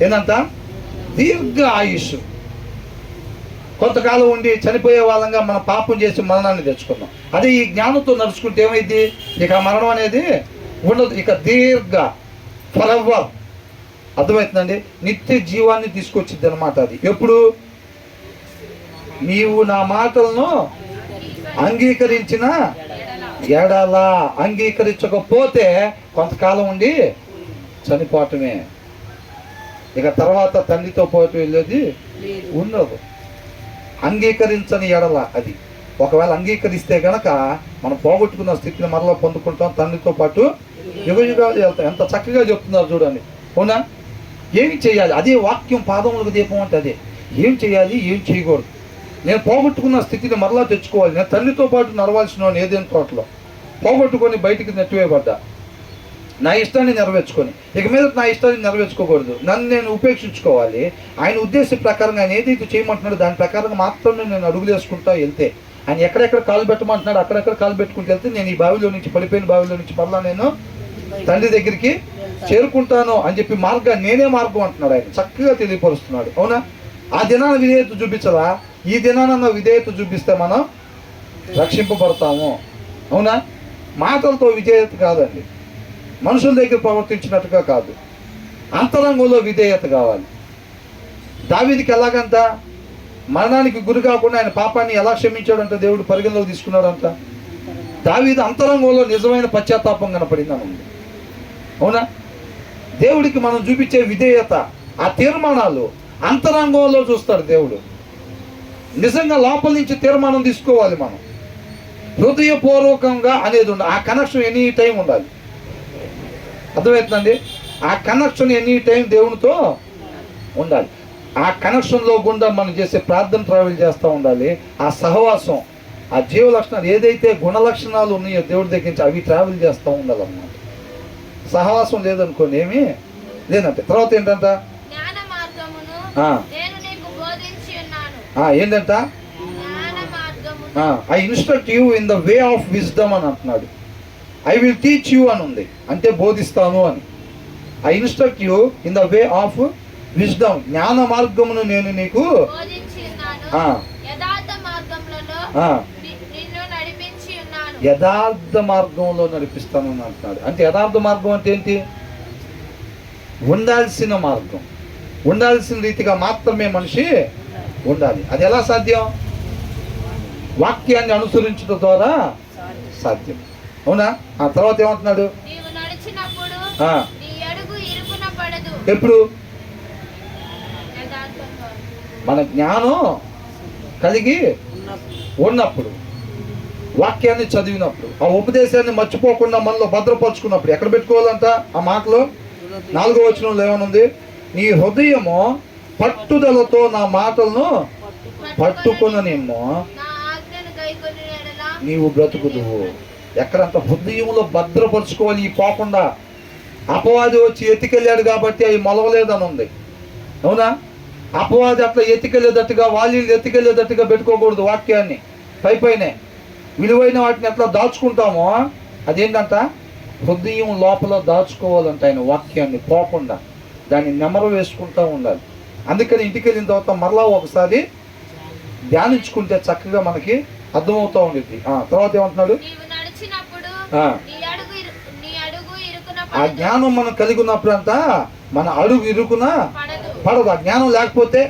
ఏంటంట? దీర్ఘ ఆయుష్. కొంతకాలం ఉండి చనిపోయే వాళ్ళంగా మనం పాపం చేసి మరణాన్ని తెచ్చుకున్నాం. అదే ఈ జ్ఞానంతో నడుచుకుంటే ఏమైంది? ఇక మరణం అనేది ఉండదు. ఇక దీర్ఘ, ఫరెవర్. అర్థమవుతుందండి? నిత్య జీవాన్ని తీసుకొచ్చింది అనమాట. అది ఎప్పుడు? నీవు నా మాటలను అంగీకరించిన ఎడలా. అంగీకరించకపోతే కొంతకాలం ఉండి చనిపోవటమే. ఇక తర్వాత తండ్రితో పాటు వెళ్ళేది ఉండదు. అంగీకరించని ఎడల. అది ఒకవేళ అంగీకరిస్తే గనక మనం పోగొట్టుకున్న స్థితిని మరలా పొందుకుంటాం, తండ్రితో పాటు యుగయుగాలు వెళ్తాం. ఎంత చక్కగా చెప్తున్నారు చూడండి. అవునా? ఏమి చేయాలి? అదే వాక్యం, పాదములకు దీపం అంటే అదే. ఏం చేయాలి, ఏం చేయకూడదు. నేను పోగొట్టుకున్న స్థితిని మరలా తెచ్చుకోవాలి. నేను తండ్రితో పాటు నడవాల్సిన వాడిని ఏదైనా తోటలో పోగొట్టుకొని బయటికి నెట్టివేయబడ్డా, నా ఇష్టాన్ని నెరవేర్చుకొని ఇక మీద నా ఇష్టాన్ని నెరవేర్చుకోకూడదు. నన్ను నేను ఉపేక్షించుకోవాలి. ఆయన ఉద్దేశ ప్రకారంగా ఆయన ఏదైతే చేయమంటున్నాడో దాని ప్రకారంగా మాత్రమే నేను అడుగులు వేసుకుంటా వెళ్తే, ఆయన ఎక్కడెక్కడ కాలు పెట్టమంటున్నాడు అక్కడెక్కడ కాలు పెట్టుకుంటూ వెళ్తే నేను ఈ బావిలో నుంచి, పడిపోయిన బావిలో నుంచి మరలా నేను తండ్రి దగ్గరికి చేరుకుంటాను అని చెప్పి నేనే మార్గం అంటున్నాడు. ఆయన చక్కగా తెలియపరుస్తున్నాడు. అవునా? ఆ దినాన విధేయత చూపించరా? ఈ దినాన విధేయత చూపిస్తే మనం రక్షింపబడతాము. అవునా? మాటలతో విధేయత కాదండి, మనుషుల దగ్గర ప్రవర్తించినట్టుగా కాదు, అంతరంగంలో విధేయత కావాలి. దావీదుకి ఎలాగంట? మరణానికి గురి కాకుండా ఆయన పాపాన్ని ఎలా క్షమించాడంట, దేవుడు పరిగణలోకి తీసుకున్నాడంట. దావీదు అంతరంగంలో నిజమైన పశ్చాత్తాపం కనపడింది అని ఉంది. అవునా? దేవుడికి మనం చూపించే విధేయత, ఆ తీర్మానాలు అంతరంగంలో చూస్తాడు దేవుడు. నిజంగా లోపల నుంచి తీర్మానం తీసుకోవాలి మనం, హృదయపూర్వకంగా అనేది ఉండాలి. ఆ కనెక్షన్ ఎనీ టైం ఉండాలి. అర్థమవుతుందండి? ఆ కనెక్షన్ ఎనీ టైం దేవునితో ఉండాలి. ఆ కనెక్షన్లో గుండా మనం చేసే ప్రార్థన ట్రావెల్ చేస్తూ ఉండాలి. ఆ సహవాసం, ఆ జీవ లక్షణాలు, ఏదైతే గుణలక్షణాలు ఉన్నాయో దేవుడి దగ్గర నుంచి అవి ట్రావెల్ చేస్తూ ఉండాలన్నమాట. సహవాసం లేదనుకోండి ఏమీ లేదంటే. తర్వాత ఏంటంట? జ్ఞాన మార్గమును నేను నీకు బోధించి ఉన్నాను. ఏంటంట? జ్ఞాన మార్గమును I instruct you in the way of wisdom అని అంటున్నాడు. ఐ విల్ టీచ్ యూ అని ఉంది, అంటే బోధిస్తాను అని. I instruct you in the way of wisdom. జ్ఞాన మార్గమును నేను నీకు బోధించి ఉన్నాను. యథార్థ మార్గములలో నిన్ను నడిపించి ఉన్నాను. యథార్థ మార్గంలో నడిపిస్తాను అని అంటున్నాడు. అంటే యథార్థ మార్గం అంటే ఏంటి? ఉండాల్సిన మార్గం, ఉండాల్సిన రీతిగా మాత్రమే మనిషి ఉండాలి. అది ఎలా సాధ్యం? వాక్యాన్ని అనుసరించడం ద్వారా సాధ్యం. అవునా? ఆ తర్వాత ఏమంటున్నాడు? నీవు నడిచినప్పుడు నీ అడుగు ఇరుకున పడదు. ఎప్పుడు? మన జ్ఞానం కలిగి ఉన్నప్పుడు, వాక్యాన్ని చదివినప్పుడు, ఆ ఉపదేశాన్ని మర్చిపోకుండా మనలో భద్రపరుచుకున్నప్పుడు. ఎక్కడ పెట్టుకోవాలంట ఆ మాటలో? 4వ వచనంలో ఏమనుంది? నీ హృదయము పట్టుదలతో నా మాటలను పట్టుకొననేమో నీవు బ్రతుకుదువు. ఎక్కడంత హృదయంలో భద్రపరుచుకోవాలి. ఈ పోకుండా అపవాది వచ్చి ఎత్తికెళ్ళాడు కాబట్టి అవి మొలవలేదని ఉంది. అవునా? అపవాది అట్లా ఎత్తికెళ్ళేటట్టుగా, వాళ్ళు ఎత్తికెళ్ళేటట్టుగా పెట్టుకోకూడదు. వాక్యాన్ని పైనే విలువైన వాటిని ఎట్లా దాచుకుంటామో అదేంటంట? హృదయం లోపల దాచుకోవాలంట. ఆయన వాక్యాన్ని పోకుండా దాన్ని నెమరు వేసుకుంటూ ఉండాలి. అందుకని ఇంటికి వెళ్ళిన తర్వాత మరలా ఒకసారి ధ్యానించుకుంటే చక్కగా మనకి అర్థమవుతూ ఉండేది. తర్వాత ఏమంటున్నాడు? ఆ జ్ఞానం మనం కలిగి ఉన్నప్పుడు అంతా మన అడుగు ఇరుకున పడదు. ఆ జ్ఞానం లేకపోతే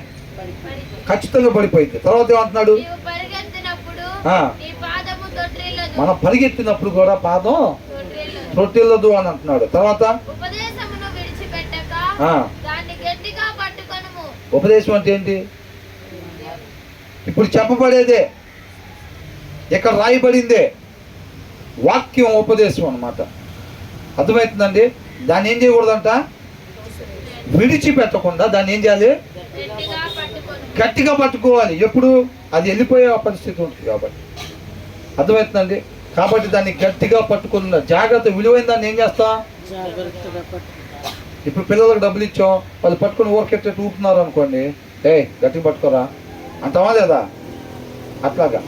ఖచ్చితంగా పడిపోయింది. తర్వాత ఏమంటున్నాడు? మనం పరిగెత్తినప్పుడు కూడా పాదం తొట్టిల్లదు అని అంటున్నాడు. తర్వాత ఉపదేశం అంటే ఏంటి? ఇప్పుడు చెప్పబడేదే, ఇక్కడ రాయబడిందే. వాక్యం ఉపదేశం అన్నమాట. అర్థమవుతుందండి? దాన్ని ఏం చేయకూడదంట, విడిచిపెట్టకుండా దాన్ని ఏం చేయాలి, గట్టిగా పట్టుకొని గట్టిగా పట్టుకోవాలి. ఎప్పుడు అది వెళ్ళిపోయే పరిస్థితి ఉంటుంది కాబట్టి. అర్థమవుతుందండి? కాబట్టి దాన్ని గట్టిగా పట్టుకున్న జాగ్రత్త, విలువైన దాన్ని ఏం చేస్తాం, ఇప్పుడు పిల్లలకు డబ్బులు ఇచ్చాం, వాళ్ళు పట్టుకుని ఊరికెట్టేట్టు ఊపుతున్నారు అనుకోండి, గట్టిగా పట్టుకోరా అంటావా లేదా? అట్లాగా.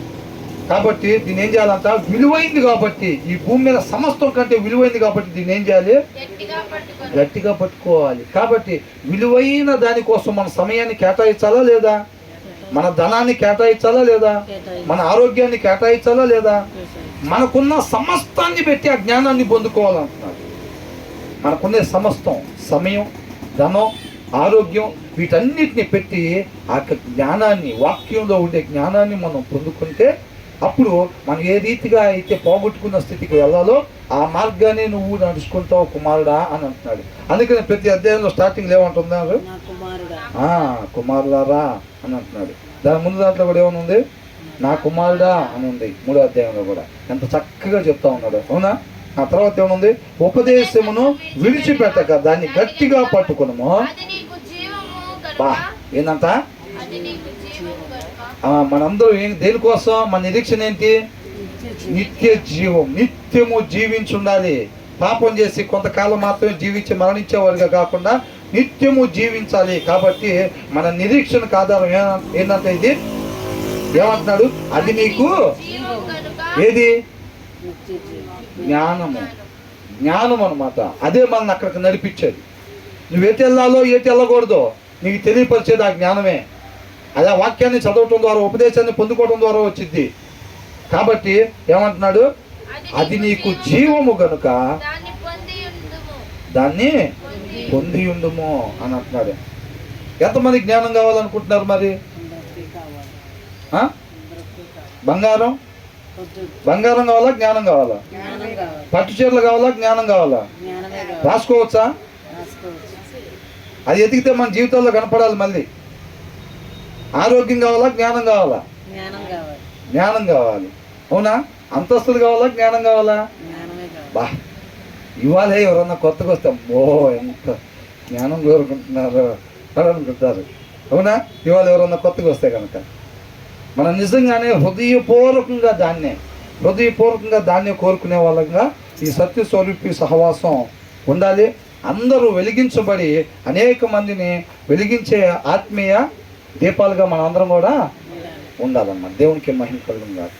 కాబట్టి దీన్ని ఏం చేయాలంట, విలువైంది కాబట్టి, ఈ భూమి మీద సమస్తం కంటే విలువైంది కాబట్టి దీన్ని ఏం చేయాలి, గట్టిగా పట్టుకొని గట్టిగా పట్టుకోవాలి. కాబట్టి విలువైన దానికోసం మన సమయాన్ని కేటాయించాలా లేదా, మన ధనాన్ని కేటాయించాలా లేదా, మన ఆరోగ్యాన్ని కేటాయించాలా లేదా, మనకున్న సమస్తాన్ని పెట్టి ఆ జ్ఞానాన్ని పొందుకోవాలంటున్నారు. మనకున్న సమస్తం, సమయం, ధనం, ఆరోగ్యం, వీటన్నిటిని పెట్టి ఆ జ్ఞానాన్ని, వాక్యంలో ఉండే జ్ఞానాన్ని మనం పొందుకుంటే అప్పుడు మనం ఏ రీతిగా అయితే పోగొట్టుకున్న స్థితికి వెళ్ళాలో ఆ మార్గాన్ని నువ్వు నడుచుకుంటావు కుమారుడా అని అంటున్నాడు. అందుకని ప్రతి అధ్యాయంలో స్టార్టింగ్లో ఏమంటున్నారు, కుమారులారా అని అంటున్నాడు. దాని ముందు దాంట్లో కూడా ఏమైనా ఉంది, నా కుమారుడా అని ఉంది 3వ అధ్యాయంలో కూడా. ఎంత చక్కగా చెప్తా ఉన్నాడు, అవునా? ఆ తర్వాత ఏమనుంది, ఉపదేశమును విడిచిపెట్టక దాన్ని గట్టిగా పట్టుకునము. అది నీకు జీవము బా కనుక ఏందంట, అది నీకు జీవము కనుక మనందరూ నిరీక్షణ మన నిరీక్షణ ఏంటి, నిత్య జీవం, నిత్యము జీవించుండాలి. పాపం చేసి కొంతకాలం మాత్రమే జీవించి మరణించేవారుగా కాకుండా నిత్యము జీవించాలి. కాబట్టి మన నిరీక్షణకు ఆధారం ఏంటంటే ఇది ఏమంటున్నాడు, అది నీకు జీవము కనుక ఏది, జ్ఞానము. జ్ఞానం అనమాట. అదే మనల్ని అక్కడికి నడిపించేది. నువ్వు ఎటు వెళ్ళాలో ఎటు వెళ్ళకూడదో నీకు తెలియపరిచేది ఆ జ్ఞానమే. అదే వాక్యాన్ని చదవటం ద్వారా, ఉపదేశాన్ని పొందుకోవడం ద్వారా వచ్చింది. కాబట్టి ఏమంటున్నాడు, అది నీకు జీవము గనుక దాన్ని పొంది ఉండుము దాన్ని పొంది ఉండుము అని అంటున్నాడు. ఎంతమంది జ్ఞానం కావాలనుకుంటున్నారు మరి? బంగారం కావాలా, జ్ఞానం కావాలా? పట్టు చీరలు కావాలా, జ్ఞానం కావాలా? రాసుకోవచ్చా? అది ఎతికితే మన జీవితాల్లో కనపడాలి. మళ్ళీ ఆరోగ్యం కావాలా, జ్ఞానం కావాలా? జ్ఞానం కావాలి, అవునా? అంతస్తులు కావాలా, జ్ఞానం కావాలా? బా ఇవాళ ఎవరన్నా కొత్తగా వస్తే ఎంత జ్ఞానం కోరుకుంటున్నారు అని అనుకుంటారు, అవునా? ఇవాళ ఎవరన్నా కొత్తగా వస్తే కనుక మనం నిజంగానే హృదయపూర్వకంగా దాన్నే కోరుకునే వాళ్ళంగా ఈ సత్య స్వరూపి సహవాసం ఉండాలి. అందరూ వెలిగించబడి అనేక మందిని వెలిగించే ఆత్మీయ దీపాలుగా మనం అందరం కూడా ఉండాలన్నమాట. దేవునికి మహిమ కలుగును గాక.